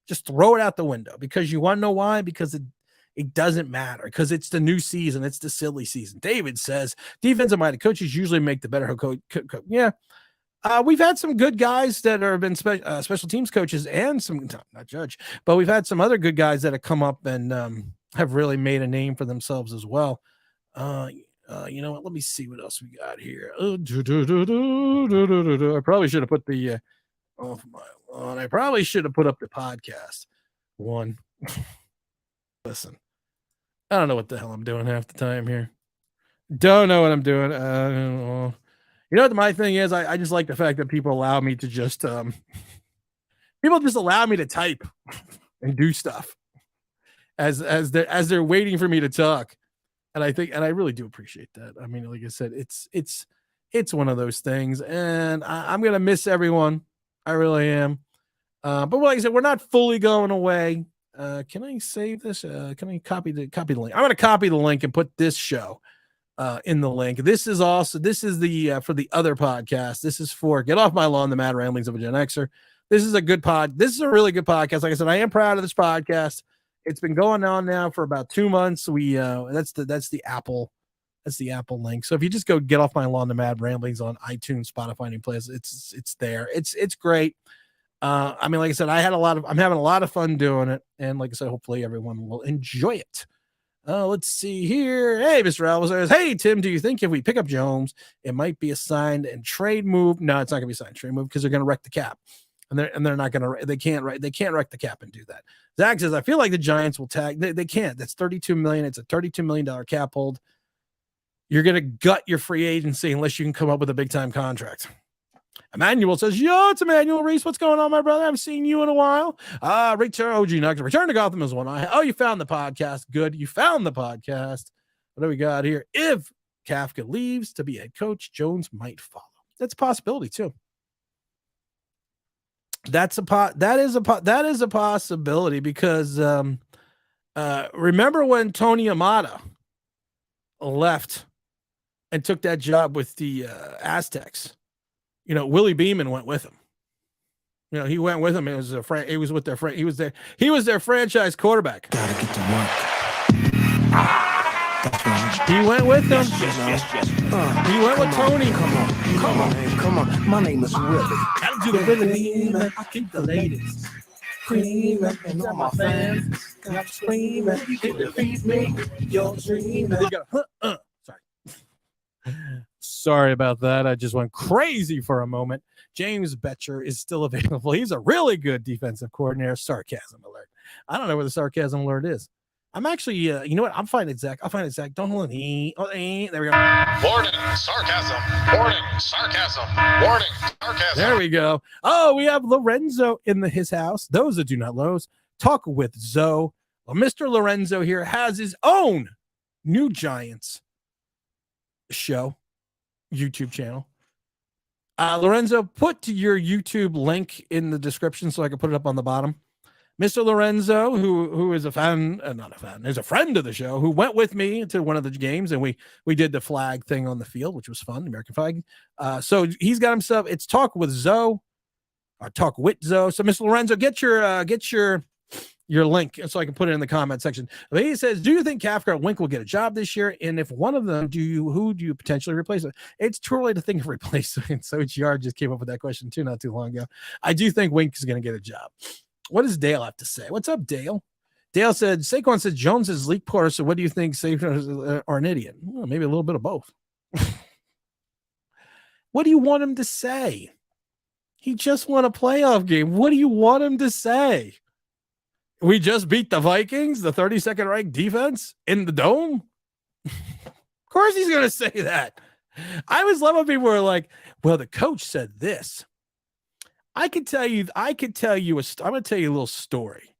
Just throw it out the window. Because you want to know why? Because it doesn't matter. Because it's the new season. It's the silly season. David says, defensive-minded coaches usually make the better coach. Yeah. We've had some good guys that have been special teams coaches and some, not judge, but we've had some other good guys that have come up and have really made a name for themselves as well. You know what? Let me see what else we got here. I probably should have put the I probably should have put up the podcast one. Listen, I don't know what the hell I'm doing half the time here. Don't know what I'm doing. You know what my thing is? I just like the fact that people allow me to just people just allow me to type and do stuff as they're waiting for me to talk. And I really do appreciate that. I mean, like I said, it's one of those things, and I'm gonna miss everyone. I really am. But like I said, we're not fully going away. Can I save this? Can I copy the link? I'm gonna copy the link and put this show in the link. This is the for the other podcast. This is for Get Off My Lawn, the Mad Ramblings of a Gen Xer. This is a good pod. This is a really good podcast. Like I said, I am proud of this podcast. It's been going on now for about 2 months. That's the Apple link. So if you just go Get Off My Lawn, the Mad Ramblings on iTunes, Spotify, and places, it's there. It's great. I mean, like I said, I'm having a lot of fun doing it, and like I said, hopefully everyone will enjoy it. Let's see here. Hey, Mr. Alves says, hey, Tim, do you think if we pick up Jones, it might be a signed and trade move? No, it's not gonna be a signed trade move because they're gonna wreck the cap. And they're not gonna. They can't wreck the cap and do that. Zach says, I feel like the Giants will tag. They can't. That's $32 million. It's a $32 million cap hold. You're gonna gut your free agency unless you can come up with a big time contract. Emmanuel says, yo, it's Emmanuel Reese. What's going on, my brother? I haven't seen you in a while. Return to Gotham is one. Oh, you found the podcast. Good. You found the podcast. What do we got here? If Kafka leaves to be head coach, Jones might follow. That's a possibility too. That is a possibility because remember when Tony Amata left and took that job with the Aztecs? You know, Willie Beeman went with him. You know, he went with him. He was with their friend. He was their franchise quarterback. Gotta get to work. He went with them. He went with Tony. Come on. My name is Willie. Gotta do the Willie. I keep the ladies screaming and all my fans got screaming. You can defeat me. You're dreaming. Sorry about that. I just went crazy for a moment. James Betcher is still available. He's a really good defensive coordinator. Sarcasm alert. I don't know where the sarcasm alert is. I'm actually, you know what? I'll find it, Zach. Don't hold it. There we go. Warning, sarcasm. Warning, sarcasm. Warning, sarcasm. There we go. Oh, we have Lorenzo in his house. Those that do not know, talk with Zoe. Well, Mr. Lorenzo here has his own new Giants show, YouTube channel. Lorenzo, put your YouTube link in the description so I can put it up on the bottom. Mr. Lorenzo, who is a fan, not a fan, is a friend of the show, who went with me to one of the games, and we did the flag thing on the field, which was fun, American flag. So he's got himself. It's Talk with Zoe, or Talk with Zoe. So Mr. Lorenzo, get your link so I can put it in the comment section. But he says, do you think Kafka or Wink will get a job this year? And if one of them, who do you potentially replace it? It's too early to think of replacement. So HR just came up with that question too, not too long ago. I do think Wink is going to get a job. What does Dale have to say? What's up, Dale? Dale said, Saquon said Jones is leak quarter, so what do you think Saquon are an idiot? Well, maybe a little bit of both. What do you want him to say? He just won a playoff game. What do you want him to say? We just beat the Vikings, the 32nd ranked defense in the dome. Of course he's going to say that. I always love when people are like, well, the coach said this. I'm going to tell you a little story.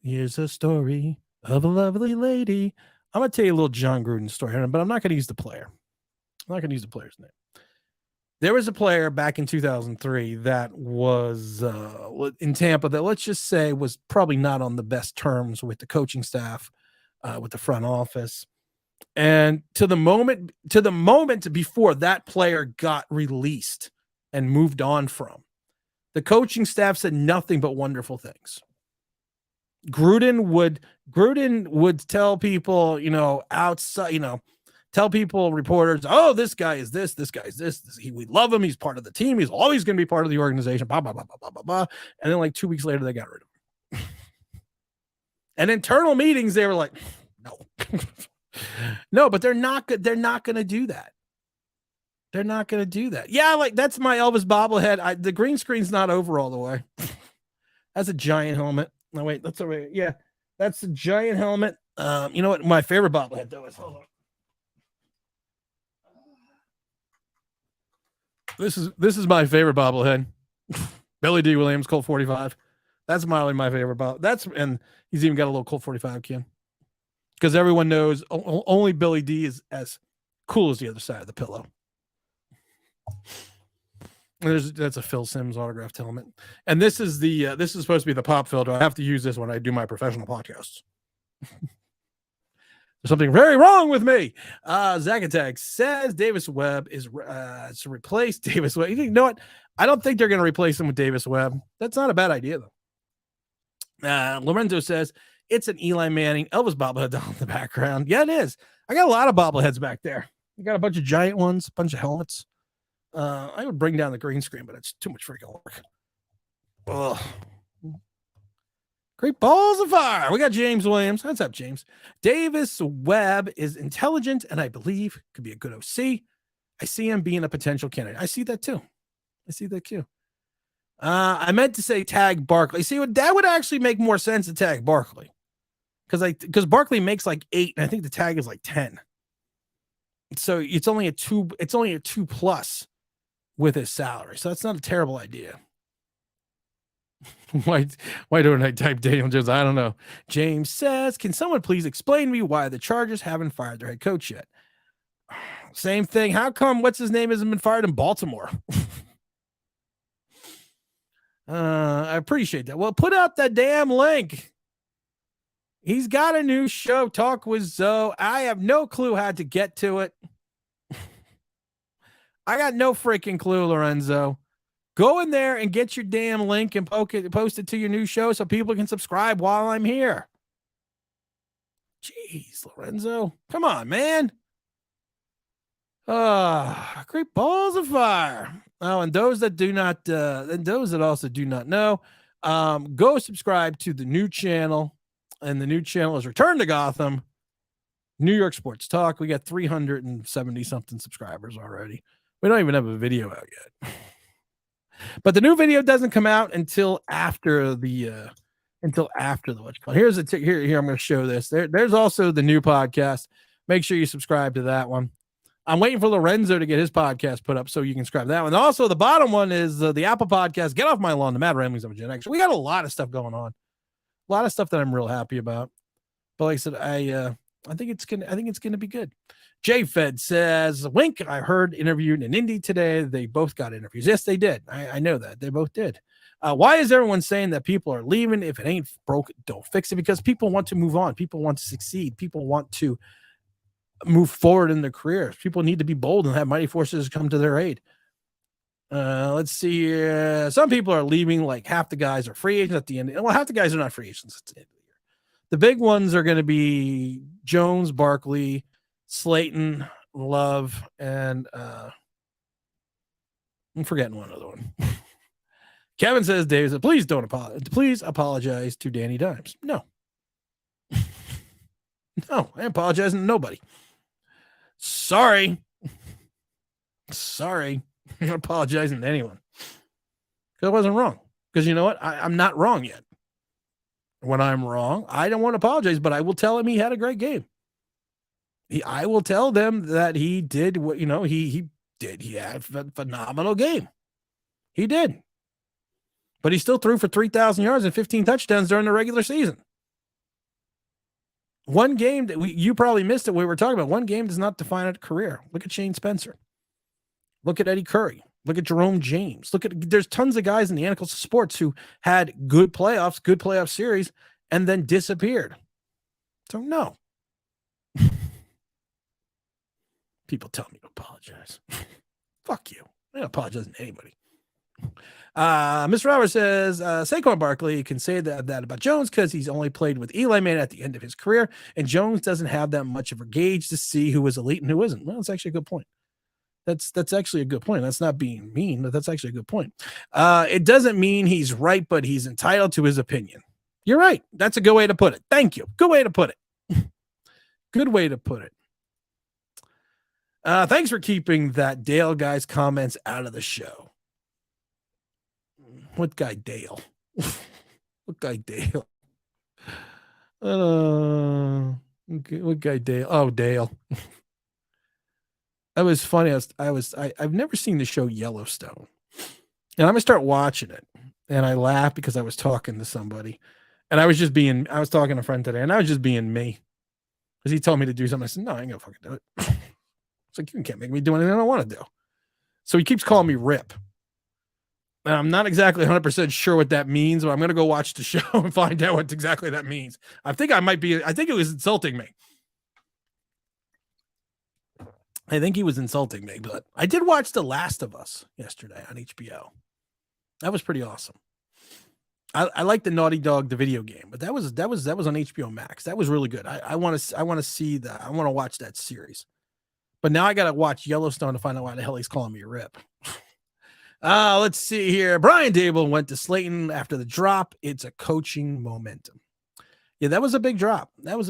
Here's a story of a lovely lady. I'm going to tell you a little John Gruden story, but I'm not going to use the player. I'm not going to use the player's name. There was a player back in 2003 that was in Tampa that, let's just say, was probably not on the best terms with the coaching staff, with the front office. And to the moment before that player got released and moved on from, the coaching staff said nothing but wonderful things. Gruden would tell people, outside, tell people, reporters, oh, this guy is this guy is this. We love him. He's part of the team. He's always going to be part of the organization. Blah, blah, blah, blah, blah, blah, blah. And then like 2 weeks later, they got rid of him. And internal meetings, they were like, no. No, but they're not good. They're not going to do that. They're not going to do that. Yeah, like that's my Elvis bobblehead. The green screen's not over all the way. That's a giant helmet. No, wait, that's all right. Yeah, that's a giant helmet. You know what? My favorite bobblehead though is, hold on. This is my favorite bobblehead. Billy D. Williams, Colt 45. That's my favorite bobblehead. And he's even got a little Colt 45 can. Because everyone knows only Billy D is as cool as the other side of the pillow. That's a Phil Simms autographed helmet. And this is supposed to be the pop filter. I have to use this when I do my professional podcasts. There's something very wrong with me. Zacatag says Davis Webb is to replace Davis Webb. You know what? I don't think they're going to replace him with Davis Webb. That's not a bad idea, though. Lorenzo says it's an Eli Manning Elvis bobblehead down in the background. Yeah, it is. I got a lot of bobbleheads back there. I got a bunch of giant ones, a bunch of helmets. I would bring down the green screen, but it's too much freaking work. Ugh. Great balls of fire. We got James Williams. What's up, James? Davis Webb is intelligent and I believe could be a good OC. I see him being a potential candidate. I see that too. I meant to say tag Barkley. See, that would actually make more sense to tag Barkley. Because Barkley makes like 8, and I think the tag is like 10. So it's only a 2+ with his salary. So that's not a terrible idea. Why don't I type Daniel Jones? I don't know. James says, can someone please explain to me why the Chargers haven't fired their head coach yet? Same thing. How come what's his name hasn't been fired in Baltimore? I appreciate that. Well, put out that damn link. He's got a new show, Talk with Zoe. I have no clue how to get to it. I got no freaking clue, Lorenzo. Go in there and get your damn link and post it to your new show so people can subscribe while I'm here. Jeez, Lorenzo. Come on, man. Great balls of fire. Oh, and those that do not, and those that also do not know, go subscribe to the new channel. And the new channel is Return to Gotham, New York Sports Talk. We got 370 something subscribers already. We don't even have a video out yet. But the new video doesn't come out until after the what's called. Here's here I'm going to show this. There's also the new podcast. Make sure you subscribe to that one. I'm waiting for Lorenzo to get his podcast put up so you can subscribe to that one. Also, the bottom one is the Apple Podcast. Get Off My Lawn, the Mad Ramblings of a Gen X. We got a lot of stuff going on. A lot of stuff that I'm real happy about. But like I said, I think it's gonna be good. J Fed says, Wink, I heard interviewed in Indy today. They both got interviews. Yes, they did. I know that. They both did. Why is everyone saying that people are leaving? If it ain't broke, don't fix it. Because people want to move on. People want to succeed. People want to move forward in their careers. People need to be bold and have mighty forces come to their aid. Let's see. Some people are leaving, like half the guys are free agents at the end. Well, half the guys are not free agents at the end of the year. The big ones are going to be Jones, Barkley, Slayton, Love, and I'm forgetting one other one. Kevin says, Dave said, please don't apologize. Please apologize to Danny Dimes. No. No, I ain't apologizing to nobody. Sorry. Sorry. I'm not apologizing to anyone. Because I wasn't wrong. Because you know what? I'm not wrong yet. When I'm wrong, I don't want to apologize, but I will tell him he had a great game. I will tell them that he did what, he did. He had a phenomenal game. He did. But he still threw for 3,000 yards and 15 touchdowns during the regular season. One game that you probably missed it. We were talking about one game does not define a career. Look at Shane Spencer. Look at Eddie Curry. Look at Jerome James. There's tons of guys in the annals of sports who had good playoff series, and then disappeared. So no. People tell me to apologize. Fuck you. I don't apologize to anybody. Mr. Roberts says, Saquon Barkley can say that about Jones because he's only played with Eli Manning at the end of his career, and Jones doesn't have that much of a gauge to see who is elite and who isn't. Well, that's actually a good point. That's actually a good point. That's not being mean, but that's actually a good point. It doesn't mean he's right, but he's entitled to his opinion. You're right. That's a good way to put it. Thank you. Good way to put it. Good way to put it. Thanks for keeping that Dale guy's comments out of the show. What guy Dale? What guy Dale? What guy Dale? Oh, Dale. That was funny. I've never seen the show Yellowstone, and I'm gonna start watching it. And I laughed because I was talking to somebody, and I was talking to a friend today, and I was just being me because he told me to do something. I said, no, I ain't gonna fucking do it. It's like, you can't make me do anything I don't want to do. So he keeps calling me Rip. And I'm not exactly 100% sure what that means, but I'm going to go watch the show and find out what exactly that means. I think it was insulting me. I think he was insulting me, but I did watch The Last of Us yesterday on HBO. That was pretty awesome. I like the Naughty Dog, the video game, but that was on HBO Max. That was really good. I want to see that. I want to watch that series. But now I got to watch Yellowstone to find out why the hell he's calling me Rip. Let's see here. Brian Dable went to Slayton after the drop. It's a coaching momentum. Yeah, that was a big drop. No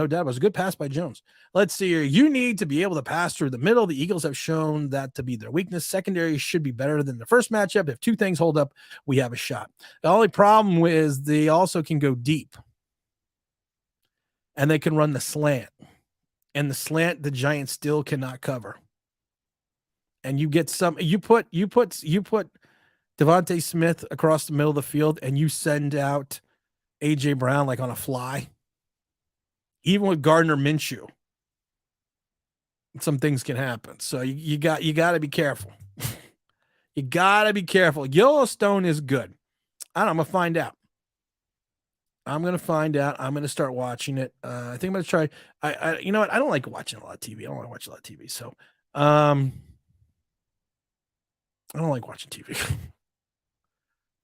doubt. It was a good pass by Jones. Let's see here. You need to be able to pass through the middle. The Eagles have shown that to be their weakness. Secondary should be better than the first matchup. If two things hold up, we have a shot. The only problem is they also can go deep. And they can run the slant. And the slant, the Giants still cannot cover. And you get you put Devontae Smith across the middle of the field, and you send out AJ Brown like on a fly. Even with Gardner Minshew, some things can happen. So you got to be careful. You got to be careful. Yellowstone is good. I'm gonna find out. I'm going to start watching it. I think I'm going to try. You know what? I don't like watching a lot of TV. I don't want to watch a lot of TV. So, I don't like watching TV.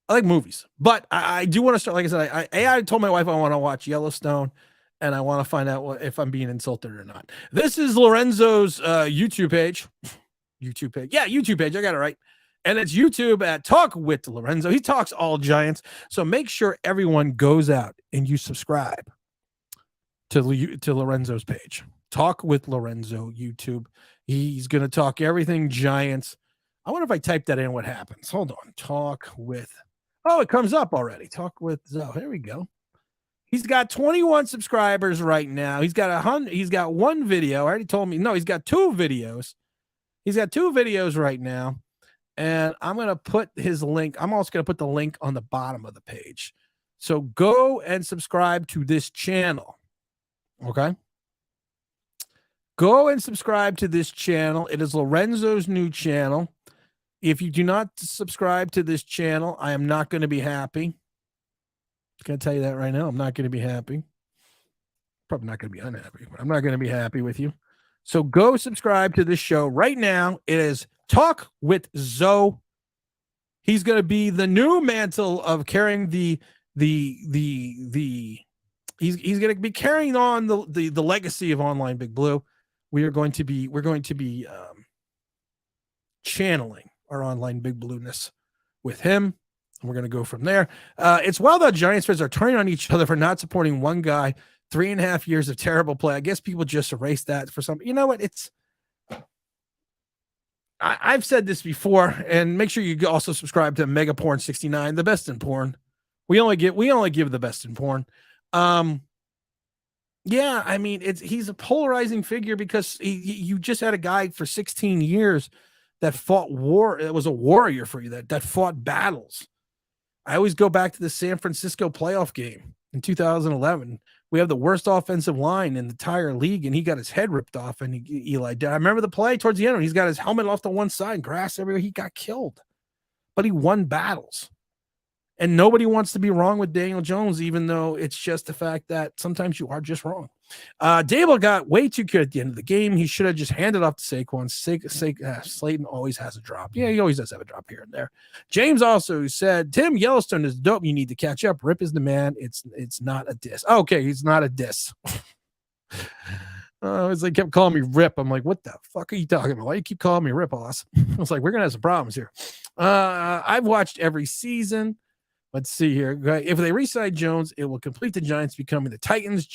I like movies, but I do want to start. Like I said, I told my wife I want to watch Yellowstone, and I want to find out if I'm being insulted or not. This is Lorenzo's YouTube page. Yeah, YouTube page. I got it right. And it's YouTube at Talk with Lorenzo. He talks all Giants. So make sure everyone goes out and you subscribe to Lorenzo's page. Talk with Lorenzo YouTube. He's going to talk everything Giants. I wonder if I type that in, what happens. Hold on. Talk with. Oh, it comes up already. Talk with Zoe. There we go. He's got 21 subscribers right now. He's got one video. I already told me. No, he's got two videos. He's got two videos right now. And I'm going to put his link. I'm also going to put the link on the bottom of the page. So go and subscribe to this channel. Okay. Go and subscribe to this channel. It is Lorenzo's new channel. If you do not subscribe to this channel, I am not going to be happy. I'm going to tell you that right now. I'm not going to be happy. Probably not going to be unhappy, but I'm not going to be happy with you. So go subscribe to this show right now. It is Talk with Zoe. He's going to be the new mantle of carrying he's going to be carrying on the legacy of Online Big Blue. We're going to be channeling our Online Big Blueness with him. And we're going to go from there. It's wild that Giants fans are turning on each other for not supporting one guy. 3.5 years of terrible play. I guess people just erase that for some. You know what? I've said this before, and make sure you also subscribe to Mega Porn 69, the best in porn. We only give the best in porn. Yeah, I mean, he's a polarizing figure because you just had a guy for 16 years that fought war. It was a warrior for you that fought battles. I always go back to the San Francisco playoff game in 2011. We have the worst offensive line in the entire league, and he got his head ripped off. And Eli died. I remember the play towards the end. He's got his helmet off to one side, grass everywhere. He got killed, but he won battles. And nobody wants to be wrong with Daniel Jones, even though it's just the fact that sometimes you are just wrong. Dable got way too good at the end of the game. He should have just handed off to Saquon. Slayton always has a drop. Yeah, he always does have a drop here and there. James also said, Tim, Yellowstone is dope. You need to catch up. Rip is the man. It's not a diss. Okay, he's not a diss. It's like kept calling me Rip. I'm like, what the fuck are you talking about? Why do you keep calling me Rip, Oz? I was like, we're going to have some problems here. I've watched every season. Let's see here. If they re-sign Jones, it will complete the Giants becoming the Titans.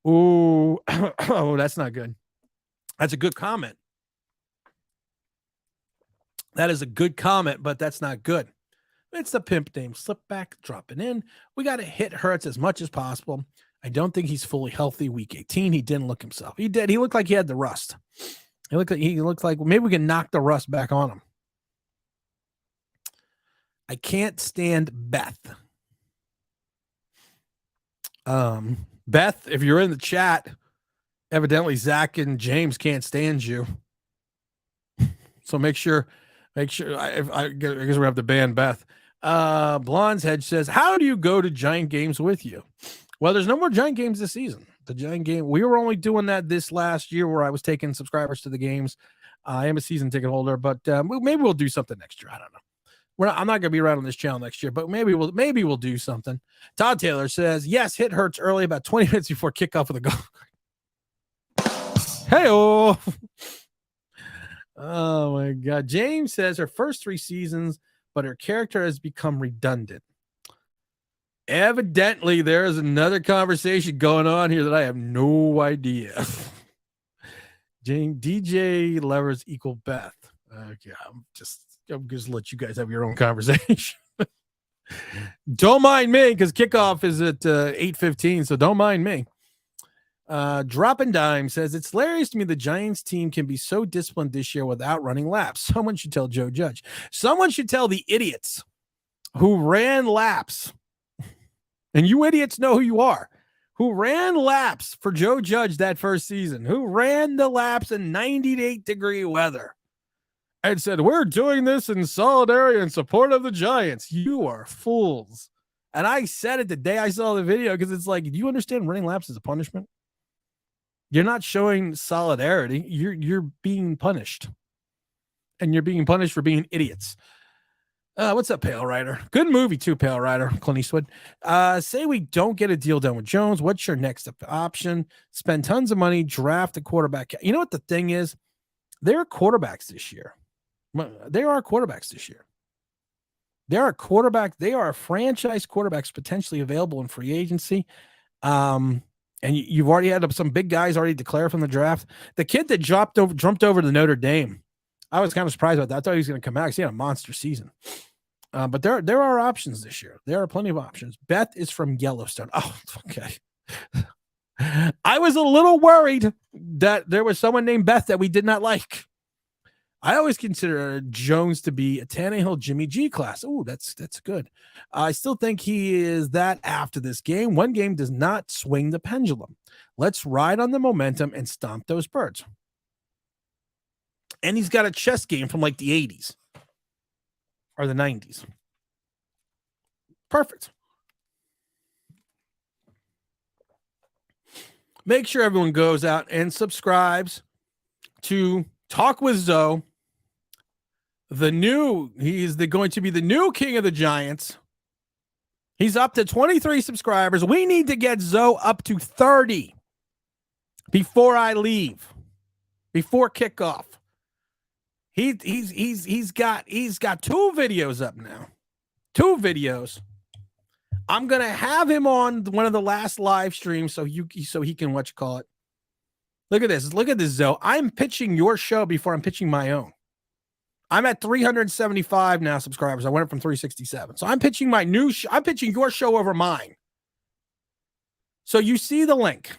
Oh, that's not good. That's a good comment. That is a good comment, but that's not good. It's the pimp name. Slip back, dropping in. We got to hit Hurts as much as possible. I don't think he's fully healthy. Week 18, he didn't look himself. He did. He looked like he had the rust. He looked like maybe we can knock the rust back on him. I can't stand Beth. Beth, if you're in the chat, evidently Zach and James can't stand you. So make sure. I guess we have to ban Beth. Blonde's Head says, how do you go to Giant games with you? Well, there's no more Giant games this season. The Giant game, we were only doing that this last year where I was taking subscribers to the games. I am a season ticket holder, but maybe we'll do something next year. I don't know. I'm not going to be around on this channel next year, but maybe we'll do something. Todd Taylor says, yes, hit Hurts early, about 20 minutes before kickoff of the goal. Hey-oh. Oh, my God. James says her first 3 seasons, but her character has become redundant. Evidently, there is another conversation going on here that I have no idea. DJ Levers equal Beth. Okay, I'm just let you guys have your own conversation. Don't mind me because kickoff is at 8:15, so don't mind me. Dropping Dime says, it's hilarious to me the Giants team can be so disciplined this year without running laps. Someone should tell Joe Judge. Someone should tell the idiots who ran laps, and you idiots know who you are, who ran laps for Joe Judge that first season, who ran the laps in 98-degree weather and said, we're doing this in solidarity and support of the Giants. You are fools. And I said it the day I saw the video because it's like, do you understand running laps is a punishment? You're not showing solidarity. You're being punished. And you're being punished for being idiots. What's up, Pale Rider? Good movie too, Pale Rider. Clint Eastwood. Say we don't get a deal done with Jones. What's your next option? Spend tons of money, draft a quarterback. You know what the thing is? There are quarterbacks this year. There are quarterbacks this year. There are franchise quarterbacks potentially available in free agency. And you've already had some big guys already declare from the draft. The kid that jumped over to Notre Dame, I was kind of surprised about that. I thought he was going to come out because he had a monster season. But there are options this year. There are plenty of options. Beth is from Yellowstone. Oh, okay. I was a little worried that there was someone named Beth that we did not like. I always consider Jones to be a Tannehill Jimmy G class. Oh, that's good. I still think he is that after this game. One game does not swing the pendulum. Let's ride on the momentum and stomp those birds. And he's got a chess game from like the 80s or the 90s. Perfect. Make sure everyone goes out and subscribes to Talk with Zoe. He's going to be the new king of the Giants. He's up to 23 subscribers. We need to get Zoe up to 30 before I leave, before kickoff. He's got 2 videos up now. 2 videos. I'm gonna have him on one of the last live streams so he can what you call it. Look at this. Look at this, Zoe. I'm pitching your show before I'm pitching my own. I'm at 375 now subscribers. I went up from 367. So I'm pitching my new I'm pitching your show over mine. So you see the link.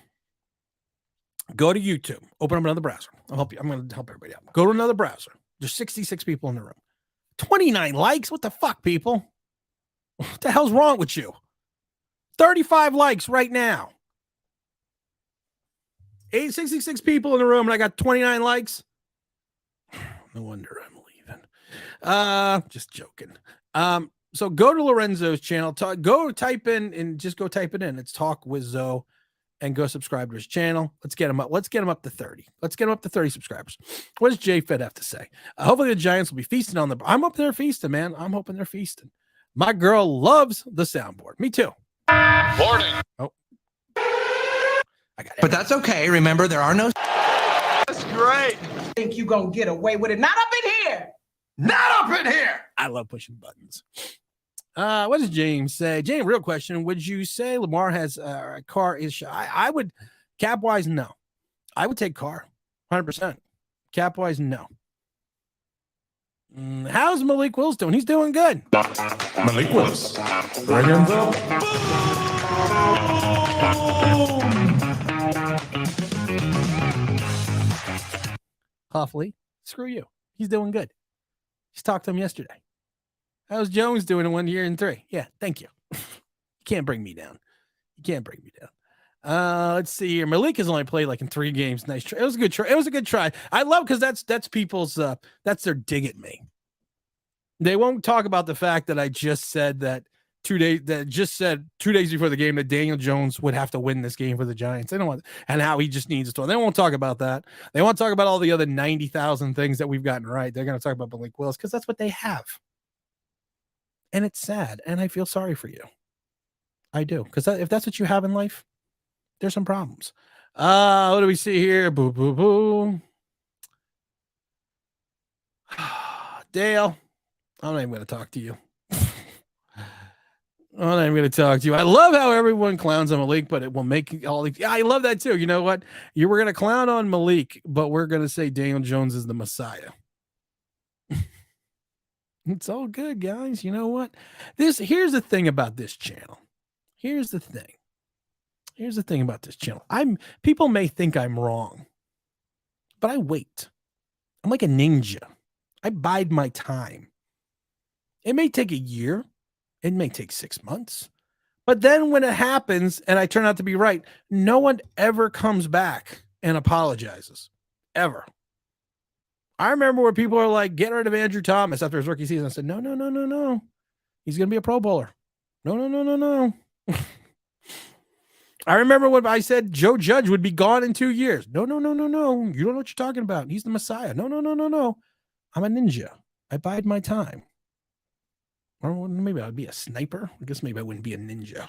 Go to YouTube. Open up another browser. I'll help you. I'm going to help everybody out. Go to another browser. There's 66 people in the room. 29 likes. What the fuck, people? What the hell's wrong with you? 35 likes right now. 66 people in the room, and I got 29 likes. No wonder I'm leaving. Just joking. So go to Lorenzo's channel. Go type in and just go type it in. It's Talk with Zoe, and go subscribe to his channel. Let's get him up. Let's get him up to 30. Let's get him up to 30 subscribers. What does J-Fed have to say? Hopefully the Giants will be feasting on the. I'm up there feasting, man. I'm hoping they're feasting. My girl loves the soundboard. Me too. Warning. Oh, I got it. But that's okay. Remember, there are no. That's great. Think you gonna get away with it? Not up in here. Not up in here. I love pushing buttons. What does James say? James, real question. Would you say Lamar has a car issue? I would, cap wise, no. I would take car, 100%. Cap wise, no. How's Malik Willis doing? He's doing good. Malik Willis. Right in Huffley, screw you. He's doing good. Just talked to him yesterday. How's Jones doing in 1 year and 3? Yeah, thank you. You can't bring me down. You can't bring me down. Let's see here. Malik has only played like in 3 games. Nice try. It was a good try. It was a good try. I love because that's people's that's their dig at me. They won't talk about the fact that I just said that 2 days before the game that Daniel Jones would have to win this game for the Giants. They don't want, and how he just needs to. They won't talk about that. They won't talk about all the other 90,000 things that we've gotten right. They're going to talk about Malik Willis because that's what they have. And it's sad, and I feel sorry for you. I do, because if that's what you have in life, there's some problems. What do we see here? Boo, boo, boo. Dale, I'm not even going to talk to you. I'm not even going to talk to you. I love how everyone clowns on Malik, but it will make all these. Yeah, I love that too. You know what? You were going to clown on Malik, but we're going to say Daniel Jones is the Messiah. It's all good, guys. You know what? Here's the thing about this channel. Here's the thing about this channel. People may think I'm wrong, but I wait. I'm like a ninja. I bide my time. It may take a year. It may take 6 months. But then when it happens and I turn out to be right, no one ever comes back and apologizes. Ever. I remember where people are like, get rid of Andrew Thomas after his rookie season. I said, no. He's going to be a Pro Bowler. No. I remember when I said Joe Judge would be gone in 2 years. No. You don't know what you're talking about. He's the Messiah. No. I'm a ninja. I bide my time. Or maybe I'd be a sniper. I guess maybe I wouldn't be a ninja.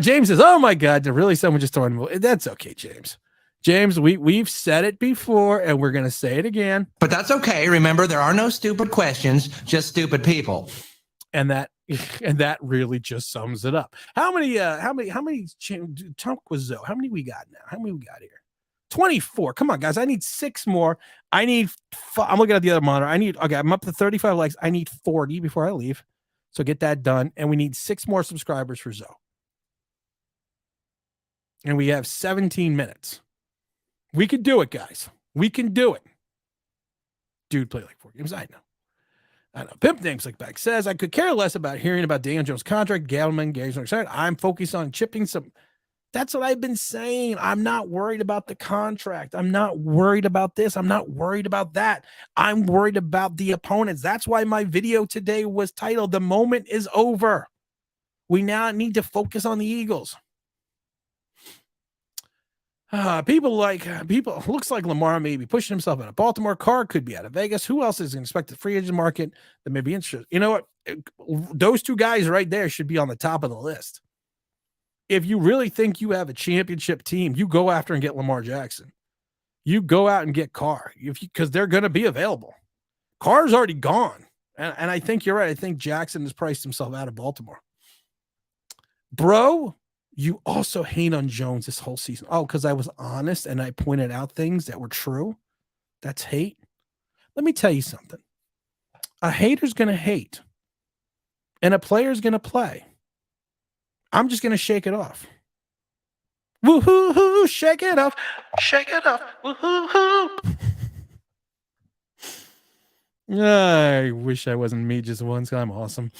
James says, oh my God, really someone just throwing. That's okay, James. James, we've said it before and we're going to say it again. But that's okay. Remember, there are no stupid questions, just stupid people. And that really just sums it up. How many talk with Zoe? How many we got now? How many we got here? 24. Come on, guys. I need 6 more. I'm looking at the other monitor. I'm up to 35 likes. I need 40 before I leave. So get that done. And we need 6 more subscribers for Zoe. And we have 17 minutes. We can do it, guys. We can do it. Dude, play like 4 games. I know. Pimp Names Like Back says, I could care less about hearing about Daniel Jones' contract. Gabbleman, Gary's not excited. I'm focused on chipping some. That's what I've been saying. I'm not worried about the contract. I'm not worried about this. I'm not worried about that. I'm worried about the opponents. That's why my video today was titled, The Moment is Over. We now need to focus on the Eagles. Looks like Lamar may be pushing himself out of Baltimore. Carr could be out of Vegas. Who else is an expected free agent market that may be interested? You know what? Those 2 guys right there should be on the top of the list. If you really think you have a championship team, you go after and get Lamar Jackson. You go out and get Carr because they're going to be available. Carr's already gone. And I think you're right. I think Jackson has priced himself out of Baltimore. Bro, you also hate on Jones this whole season. Oh, because I was honest and I pointed out things that were true. That's hate. Let me tell you something. A hater's going to hate. And a player's going to play. I'm just going to shake it off. Woo-hoo-hoo, shake it off. Shake it off. Woo-hoo-hoo. I wish I wasn't me just once. I'm awesome.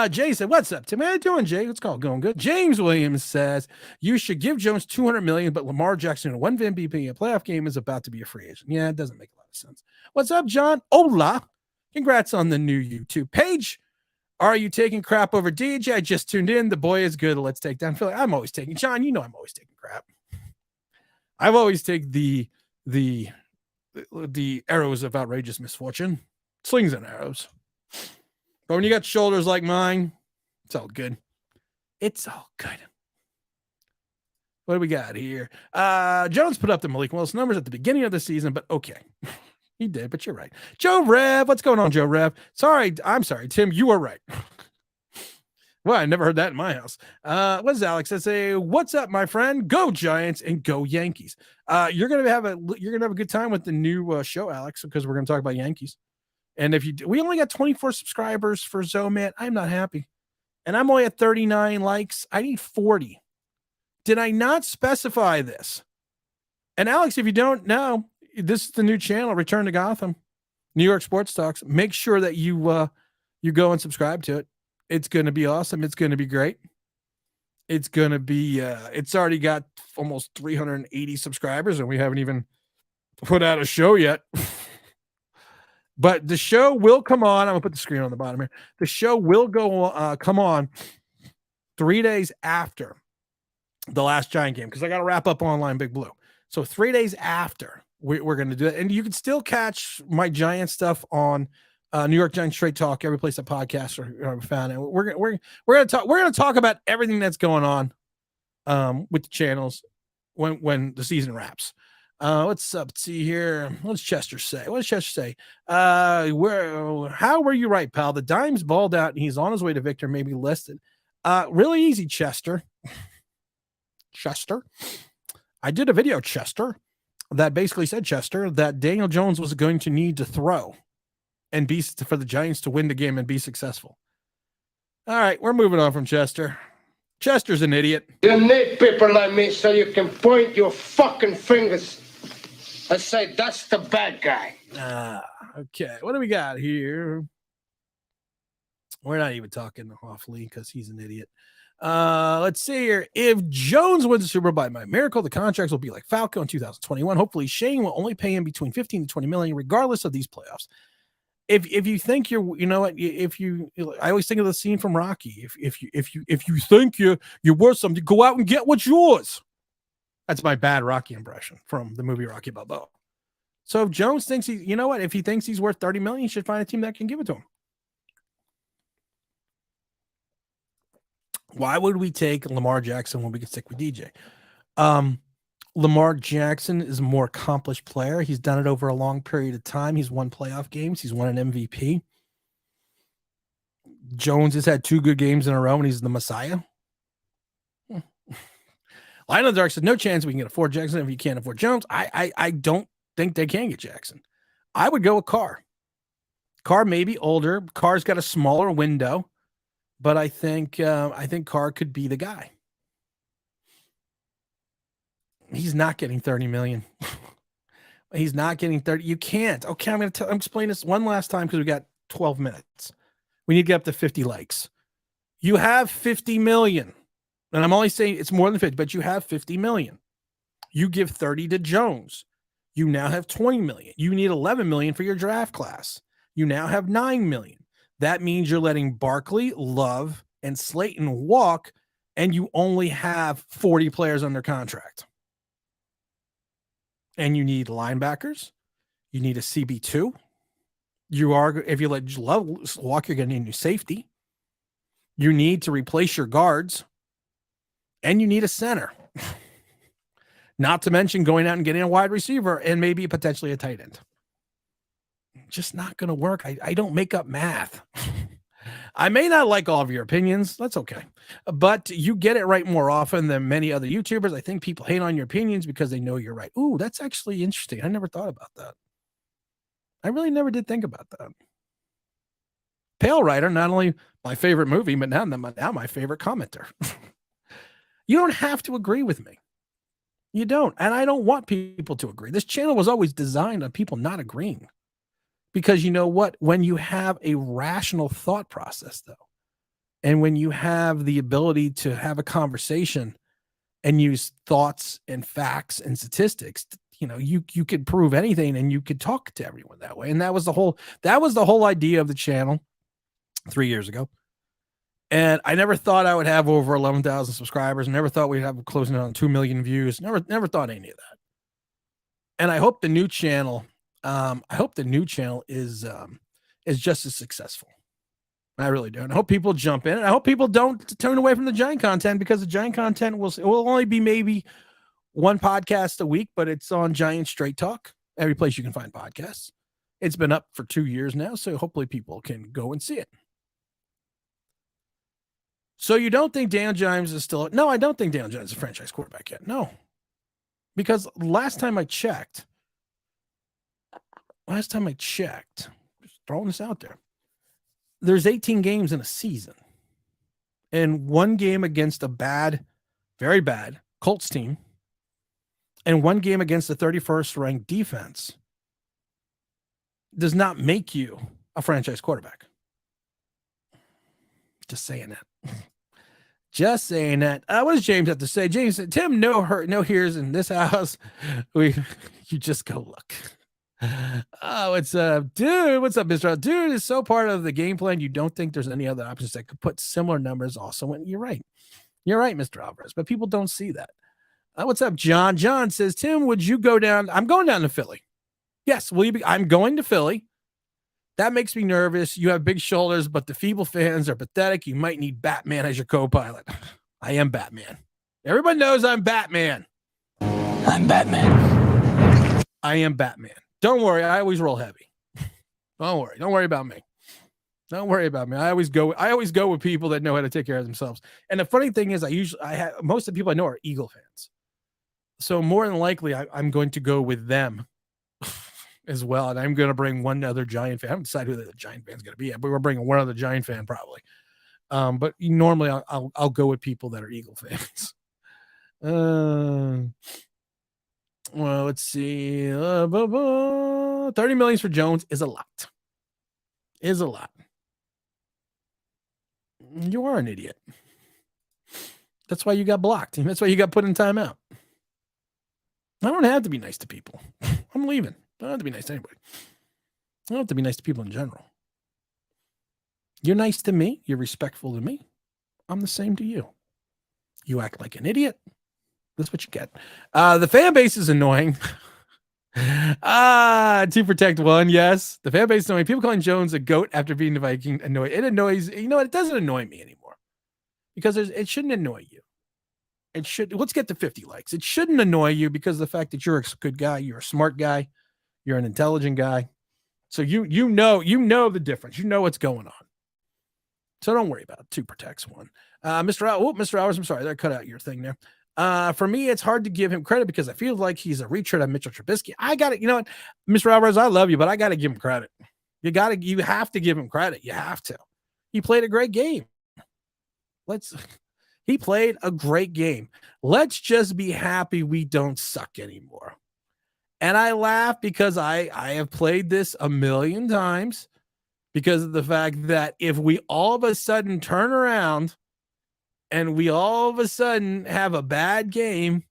Jay said, what's up, Tim? How you doing, Jay? What's going good? James Williams says, you should give Jones $200 million, but Lamar Jackson in one MVP a playoff game is about to be a free agent. Yeah, it doesn't make a lot of sense. What's up, John? Hola. Congrats on the new YouTube page. Are you taking crap over DJ? I just tuned in. The boy is good. Let's take down Philly. I'm always taking, John, you know I'm always taking crap. I've always taken the arrows of outrageous misfortune. Slings and arrows. But when you got shoulders like mine, it's all good. It's all good. What do we got here? Jones put up the Malik Willis numbers at the beginning of the season, but okay. He did, but you're right. Joe Rev, what's going on, Joe Rev? I'm sorry, Tim, you were right. Well, I never heard that in my house. What does Alex say? What's up, my friend? Go Giants and go Yankees. You're gonna have a good time with the new show, Alex, because we're gonna talk about Yankees. And we only got 24 subscribers for Zoman. I'm not happy. And I'm only at 39 likes. I need 40. Did I not specify this? And Alex, if you don't know, this is the new channel, Return to Gotham, New York Sports Talks. Make sure that you go and subscribe to it. It's going to be awesome. It's going to be great. It's going to be, it's already got almost 380 subscribers and we haven't even put out a show yet. But the show will come on. I'm going to put the screen on the bottom here. The show will come on 3 days after the last Giant game because I got to wrap up Online Big Blue. So 3 days after we're going to do it. And you can still catch my Giant stuff on New York Giants Straight Talk, every place that podcasts are found. And we're going to talk about everything that's going on with the channels when the season wraps. What's up? Let's see here. What does Chester say? How were you right, pal? The dime's balled out and he's on his way to Victor, maybe listed. Really easy, Chester. I did a video, Chester, that basically said, Chester, that Daniel Jones was going to need to throw and be for the Giants to win the game and be successful. All right, we're moving on from Chester. Chester's an idiot. You need people like me so you can point your fucking fingers and say, that's the bad guy. Okay. What do we got here? We're not even talking awfully because he's an idiot. Let's see here. If Jones wins the Super Bowl by miracle, the contracts will be like Falco in 2021. Hopefully, Shane will only pay him between 15 to 20 million, regardless of these playoffs. If you think you're, you know what, I always think of the scene from Rocky. If you think you're worth something, go out and get what's yours. That's my bad Rocky impression from the movie Rocky Balboa. So if Jones thinks if he thinks he's worth 30 million, he should find a team that can give it to him. Why would we take Lamar Jackson when we can stick with DJ? Lamar Jackson is a more accomplished player. He's done it over a long period of time. He's won playoff games. He's won an MVP. Jones has had 2 good games in a row, and he's the Messiah. Lion of the Dark said, no chance we can get afford Jackson if you can't afford Jones. I don't think they can get Jackson. I would go with Carr. Carr may be older. Carr's got a smaller window, but I think Carr could be the guy. He's not getting 30 million. He's not getting 30. You can't. Okay, I'm explaining this one last time because we got 12 minutes. We need to get up to 50 likes. You have 50 million. And I'm only saying it's more than 50, but you have 50 million. You give 30 to Jones. You now have 20 million. You need 11 million for your draft class. You now have 9 million. That means you're letting Barkley, Love, and Slayton walk, and you only have 40 players under contract. And you need linebackers. You need a CB2. If you let Love walk, you're going to need a new safety. You need to replace your guards. And you need a center. Not to mention going out and getting a wide receiver and maybe potentially a tight end. Just not going to work. I don't make up math. I may not like all of your opinions. That's okay. But you get it right more often than many other YouTubers. I think people hate on your opinions because they know you're right. Ooh, that's actually interesting. I never thought about that. I really never did think about that. Pale Rider, not only my favorite movie, but now my favorite commenter. You don't have to agree with me. You don't. And I don't want people to agree. This channel was always designed on people not agreeing. Because you know what? When you have a rational thought process, though, and when you have the ability to have a conversation and use thoughts and facts and statistics, you could prove anything and you could talk to everyone that way. And that was the whole idea of the channel 3 years ago. And I never thought I would have over 11,000 subscribers. Never thought we'd have closing on 2 million views. Never thought any of that. And I hope the new channel is just as successful. I really do. And I hope people jump in. And I hope people don't turn away from the Giant content, because the Giant content will only be maybe one podcast a week, but it's on Giant Straight Talk, every place you can find podcasts. It's been up for 2 years now, so hopefully people can go and see it. So you don't think Daniel Jones is still... No, I don't think Daniel Jones is a franchise quarterback yet. No. Because last time I checked, just throwing this out there, there's 18 games in a season. And one game against a bad, very bad Colts team, and one game against the 31st ranked defense does not make you a franchise quarterback. Just saying that. Just saying that. What does James have to say? James said, Tim, no here's in this house. You just go look. Oh, what's up, dude? What's up, Mr. Dude is so part of the game plan. You don't think there's any other options that could put similar numbers also in? You're right. You're right, Mr. Alvarez, but people don't see that. What's up, John? John says, Tim, would you go down? I'm going down to Philly. Yes, will you be? I'm going to Philly. That makes me nervous. You have big shoulders, but the feeble fans are pathetic. You might need Batman as your co-pilot. I am Batman. Everybody knows I'm Batman. I'm Batman. I am Batman. Don't worry. I always roll heavy. Don't worry. Don't worry about me. Don't worry about me. I always go with people that know how to take care of themselves. And the funny thing is, most of the people I know are Eagle fans. So more than likely, I'm going to go with them as well. And I'm going to bring one other Giant fan. I haven't decided who the Giant fan is going to be yet, but we're bringing one other Giant fan probably. But normally I'll go with people that are Eagle fans. Well, let's see. 30 million for Jones is a lot. You are an idiot. That's why you got blocked. That's why you got put in timeout. I don't have to be nice to people. I'm leaving. I don't have to be nice to anybody. I don't have to be nice to people in general. You're nice to me. You're respectful to me. I'm the same to you. You act like an idiot. That's what you get. The fan base is annoying. To protect one, yes. The fan base is annoying. People calling Jones a goat after being the Viking annoyed. It annoys. You know what? It doesn't annoy me anymore because it shouldn't annoy you. It should. Let's get to 50 likes. It shouldn't annoy you because of the fact that you're a good guy. You're a smart guy. You're an intelligent guy. So you know the difference. You know what's going on. So don't worry about it. Two protects one. Mr. Hours, I'm sorry. That cut out your thing there. For me, it's hard to give him credit because I feel like he's a retread on Mitchell Trubisky. I got it. You know what, Mr. Alvarez, I love you, but I got to give him credit. You have to give him credit. You have to. He played a great game. He played a great game. Let's just be happy we don't suck anymore. And I laugh because I have played this a million times because of the fact that if we all of a sudden turn around and we all of a sudden have a bad game,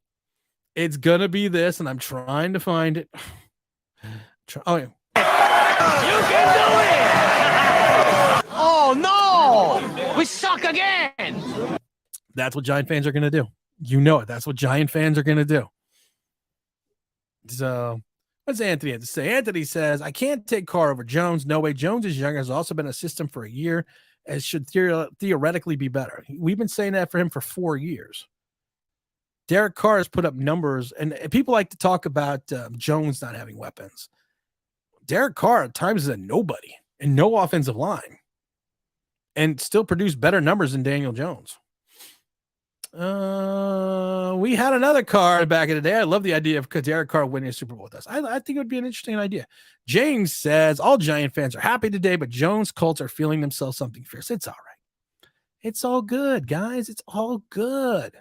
it's going to be this, and I'm trying to find it. Oh, yeah. You can do it! Oh, no! We suck again! That's what Giant fans are going to do. You know it. That's what Giant fans are going to do. So, what's Anthony have to say? Anthony says, I can't take Carr over Jones. No way. Jones is younger, has also been a system for a year, as should theoretically be better. We've been saying that for him for 4 years. Derek Carr has put up numbers, and people like to talk about Jones not having weapons. Derek Carr at times is a nobody and no offensive line, and still produced better numbers than Daniel Jones. We had another card back in the day. I love the idea of Derek Carr winning a Super Bowl with us. I think it would be an interesting idea. James says all Giant fans are happy today, but Jones Colts are feeling themselves something fierce. It's all right. It's all good, guys. It's all good.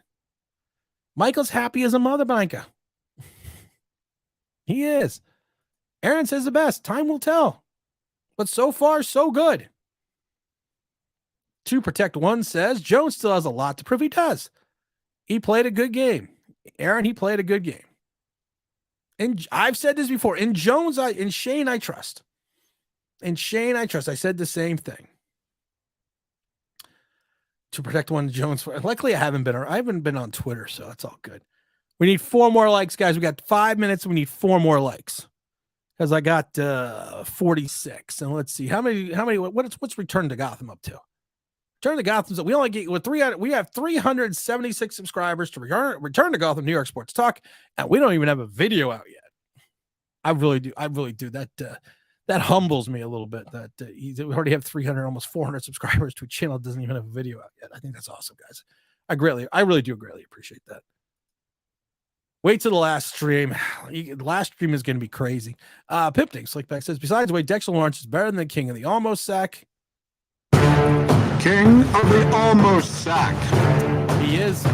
Michael's happy as a mother, Blanca. He is. Aaron says the best. Time will tell. But so far, so good. To Protect One says Jones still has a lot to prove he does. He played a good game. Aaron, he played a good game. And I've said this before. In Jones, in Shane, I trust. In Shane, I trust. I said the same thing. To Protect One, Jones. Luckily, I haven't been on Twitter, so it's all good. We need 4 more likes, guys. We got 5 minutes. We need 4 more likes. Because I got 46. And let's see. How many, what's Return to Gotham up to? Return to Gotham. We only get with 300. We have 376 subscribers to Return to Gotham New York Sports Talk, and we don't even have a video out yet. I really do. That humbles me a little bit. That we already have 300, almost 400 subscribers to a channel that doesn't even have a video out yet. I think that's awesome, guys. I really do greatly appreciate that. Wait till the last stream. The last stream is going to be crazy. Pipting Slickback says, besides the way Dexter Lawrence is better than the king of the almost sack. King of the almost sack. He is.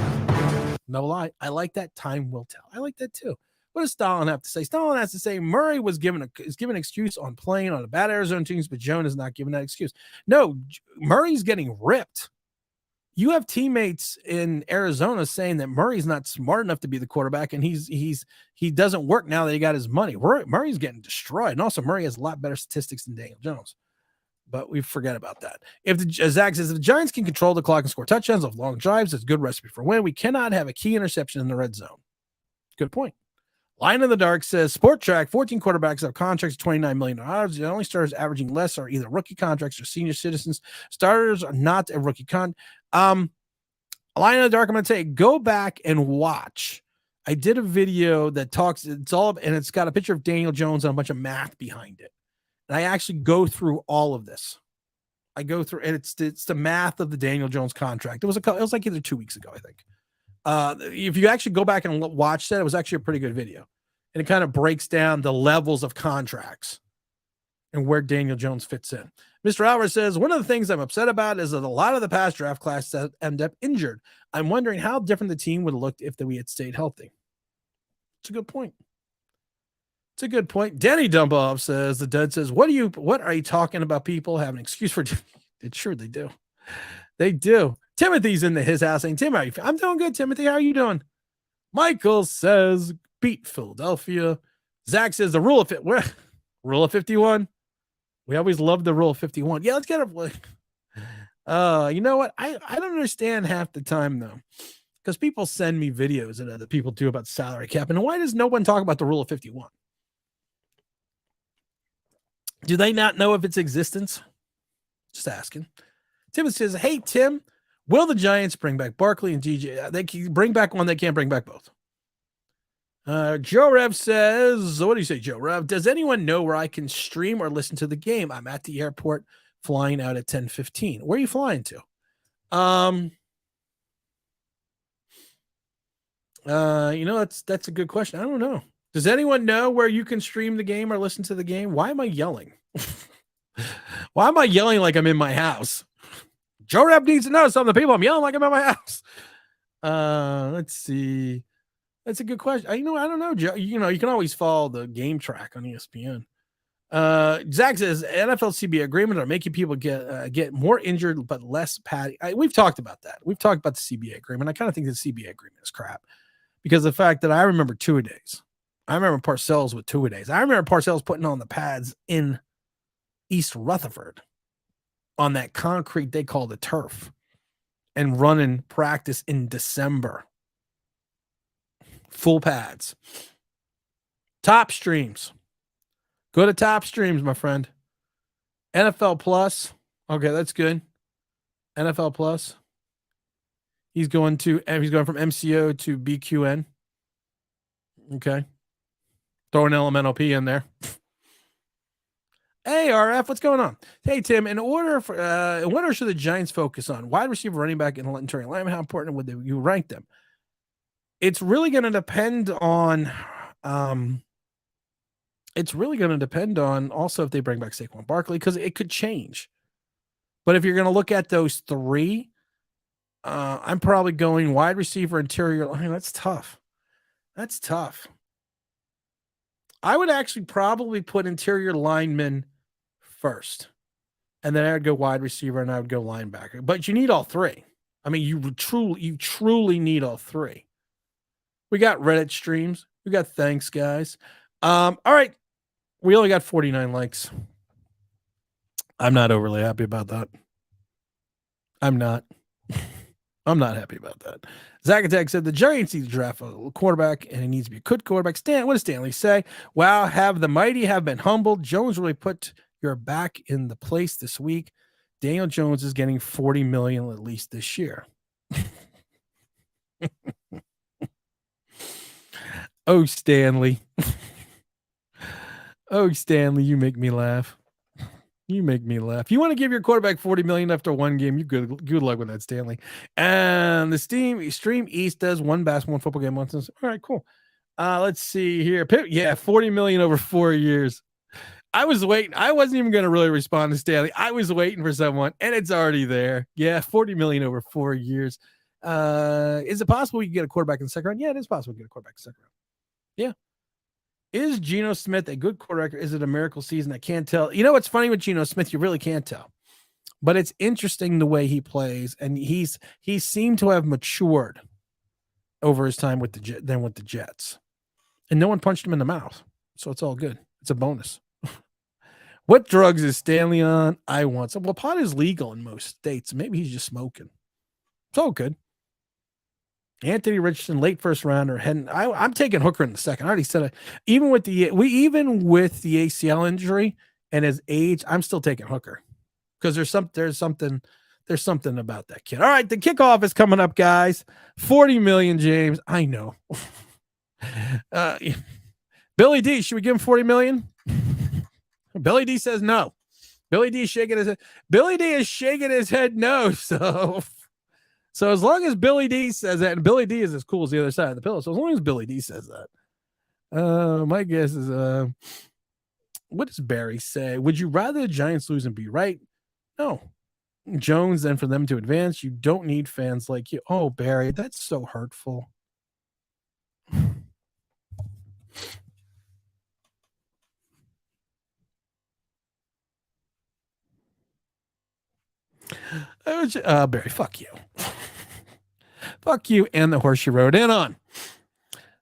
No lie. I like that. Time will tell. I like that too. What does Stalin have to say? Stalin has to say Murray is given an excuse on playing on a bad Arizona teams, but Jones is not given that excuse. No, Murray's getting ripped. You have teammates in Arizona saying that Murray's not smart enough to be the quarterback, and he doesn't work now that he got his money. Murray's getting destroyed, and also Murray has a lot better statistics than Daniel Jones. But we forget about that. Zach says, if the Giants can control the clock and score touchdowns off long drives, it's a good recipe for a win. We cannot have a key interception in the red zone. Good point. Line in the Dark says, Sport Track, 14 quarterbacks have contracts of $29 million. The only starters averaging less are either rookie contracts or senior citizens. Starters are not a rookie Line in the Dark, I'm going to say, go back and watch. I did a video that talks, and it's got a picture of Daniel Jones and a bunch of math behind it. And I actually go through all of this. I go through, and it's the math of the Daniel Jones contract. It was like either 2 weeks ago, I think. If you actually go back and watch that, it was actually a pretty good video. And it kind of breaks down the levels of contracts and where Daniel Jones fits in. Mr. Albert says, one of the things I'm upset about is that a lot of the past draft class that end up injured. I'm wondering how different the team would have looked if we had stayed healthy. It's a good point. It's a good point. Danny Dumbov says, the Dud says, what are you talking about? People have an excuse for it. Sure, they do. They do. Timothy's in his house saying, Tim, I'm doing good, Timothy. How are you doing? Michael says, beat Philadelphia. Zach says, the rule of 51. We always love the rule of 51. Yeah, let's get it. You know what? I don't understand half the time, though, because people send me videos that other people do about salary cap. And why does no one talk about the rule of 51? Do they not know of its existence? Just asking. Tim says, hey, Tim, will the Giants bring back Barkley and DJ? They can bring back one. They can't bring back both. Joe Rev says, what do you say, Joe Rev? Does anyone know where I can stream or listen to the game? I'm at the airport flying out at 10:15. Where are you flying to? That's a good question. I don't know. Does anyone know where you can stream the game or listen to the game? Why am I yelling? Why am I yelling like I'm in my house? Joe Rep needs to know some of the people I'm yelling like I'm at my house. Let's see. That's a good question. I don't know, Joe. You can always follow the game track on ESPN. Zach says NFL CBA agreement are making people get more injured but less padding. We've talked about that. We've talked about the CBA agreement. I kind of think the CBA agreement is crap because of the fact that I remember 2-a-days. I remember Parcells with 2-a-days. I remember Parcells putting on the pads in East Rutherford on that concrete they call the turf and running practice in December. Full pads. Top streams. Go to top streams, my friend. NFL Plus. Okay, that's good. NFL Plus. He's going from MCO to BQN. Okay. Throw an elemental P in there. Hey, RF, what's going on? Hey, Tim, in order should the Giants focus on? Wide receiver, running back, and interior lineman, how important would you rank them? It's really going to depend on also if they bring back Saquon Barkley, because it could change. But if you're going to look at those three, I'm probably going wide receiver, interior line. That's tough. I would actually probably put interior lineman first, and then I would go wide receiver, and I would go linebacker. But you need all three. I mean, you truly need all three. We got Reddit streams. We got thanks, guys. All right. We only got 49 likes. I'm not overly happy about that. I'm not happy about that. Zach Attack said the Giants need to draft a quarterback, and he needs to be a good quarterback. What does Stanley say? Wow, have the mighty have been humbled. Jones really put your back in the place this week. Daniel Jones is getting $40 million at least this year. Oh, Stanley. Oh, Stanley, you make me laugh. You make me laugh. You want to give your quarterback $40 million after one game? You good luck with that, Stanley. And the Stream East does one basketball and football game once. All right, cool. Let's see here. Yeah, $40 million over 4 years. I was waiting. I wasn't even going to really respond to Stanley. I was waiting for someone, and it's already there. Yeah, $40 million over 4 years. Is it possible you can get a quarterback in the second round? Yeah, it is possible to get a quarterback in the second round. Yeah. Is Geno Smith a good quarterback, or is it a miracle season? I can't tell. You know what's funny with Geno Smith? You really can't tell. But it's interesting the way he plays, and he seemed to have matured over his time with the Jets. And no one punched him in the mouth. So it's all good. It's a bonus. What drugs is Stanley on? I want some. Well, pot is legal in most states. Maybe he's just smoking. It's all good. Anthony Richardson, late first rounder. I'm taking Hooker in the second. I already said it. Even with the ACL injury and his age, I'm still taking Hooker because there's something about that kid. All right, the kickoff is coming up, guys. 40 million, James. I know. Billy D, should we give him 40 million? Billy D says no. Billy D is shaking his head no. So as long as Billy D says that, and Billy D is as cool as the other side of the pillow, so as long as Billy D says that, my guess is, what does Barry say? Would you rather the Giants lose and be right? No. Jones, then for them to advance, you don't need fans like you. Oh, Barry, that's so hurtful. Barry, fuck you. Fuck you and the horse you rode in on.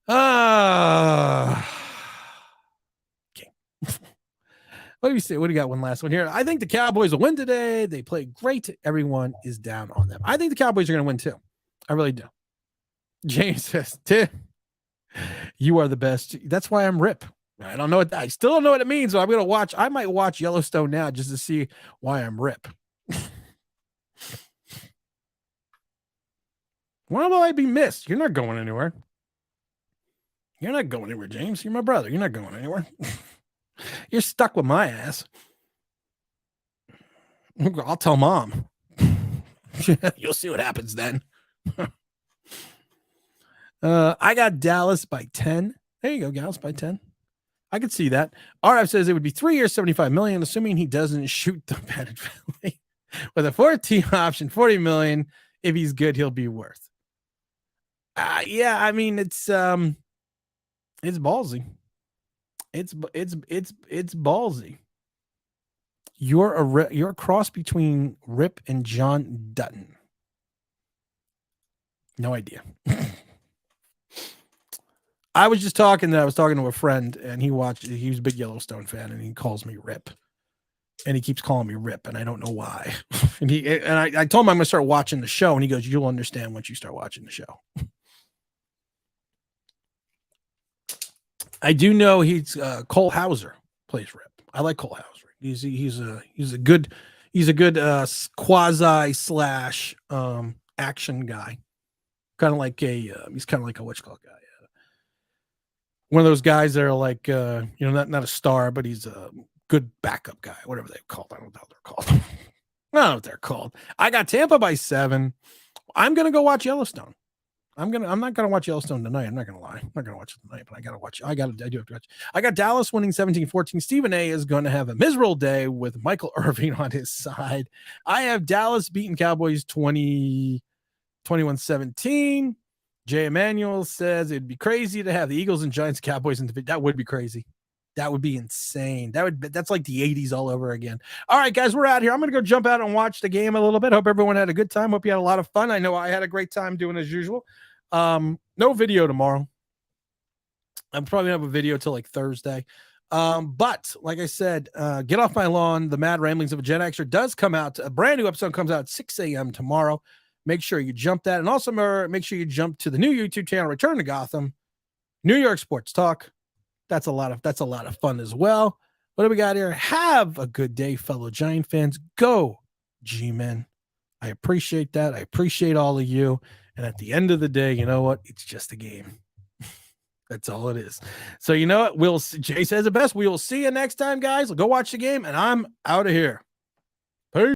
Okay. What do you say? What do you got? One last one here. I think the Cowboys will win today. They play great. Everyone is down on them. I think the Cowboys are going to win too. I really do. James says, Tim, you are the best. That's why I'm Rip. I don't know what I still don't know what it means. So I'm going to watch. I might watch Yellowstone now just to see why I'm Rip. Why will I be missed? You're not going anywhere. You're not going anywhere, James. You're my brother. You're not going anywhere. You're stuck with my ass. I'll tell Mom. You'll see what happens then. I got Dallas by 10. There you go, Dallas by 10. I could see that. RF says it would be 3 years, 75 million, assuming he doesn't shoot the padded penalty. With a 14 option, 40 million. If he's good, he'll be worth. Yeah, I mean it's ballsy. It's ballsy. You're a cross between Rip and John Dutton. No idea. I was talking to a friend, and he was a big Yellowstone fan, and he calls me Rip. And he keeps calling me Rip, and I don't know why. I told him I'm going to start watching the show, and he goes, "You'll understand once you start watching the show." I do know he's Cole Hauser plays Rip. I like Cole Hauser. He's a good quasi / action guy. Kind of like he's kind of like a whatchamacallit guy. One of those guys that are like, not a star, but he's a good backup guy, whatever they're called. I don't know what they're called. I don't know what they're called. I got Tampa by 7. I'm going to go watch Yellowstone. I'm not gonna watch Yellowstone tonight. I'm not gonna lie. I'm not gonna watch it tonight, but I gotta watch. I do have to watch. I got Dallas winning 17-14. Stephen A is going to have a miserable day with Michael Irving on his side. I have Dallas beating Cowboys 21-17. Jay Emanuel says it'd be crazy to have the Eagles and Giants, Cowboys, and that would be crazy. That would be insane. That's like the 80s all over again. All right, guys, we're out here. I'm going to go jump out and watch the game a little bit. Hope everyone had a good time. Hope you had a lot of fun. I know I had a great time doing as usual. No video tomorrow. I'm probably going to have a video till like Thursday. But like I said, Get Off My Lawn, The Mad Ramblings of a Gen Xer does come out. A brand new episode comes out at 6 a.m. tomorrow. Make sure you jump that. And also make sure you jump to the new YouTube channel, Return to Gotham, New York Sports Talk. That's a lot of fun as well. What do we got here? Have a good day, fellow Giant fans. Go, G-Men. I appreciate that. I appreciate all of you. And at the end of the day, you know what? It's just a game. That's all it is. So you know what? Jay says it best. We will see you next time, guys. Go watch the game, and I'm out of here.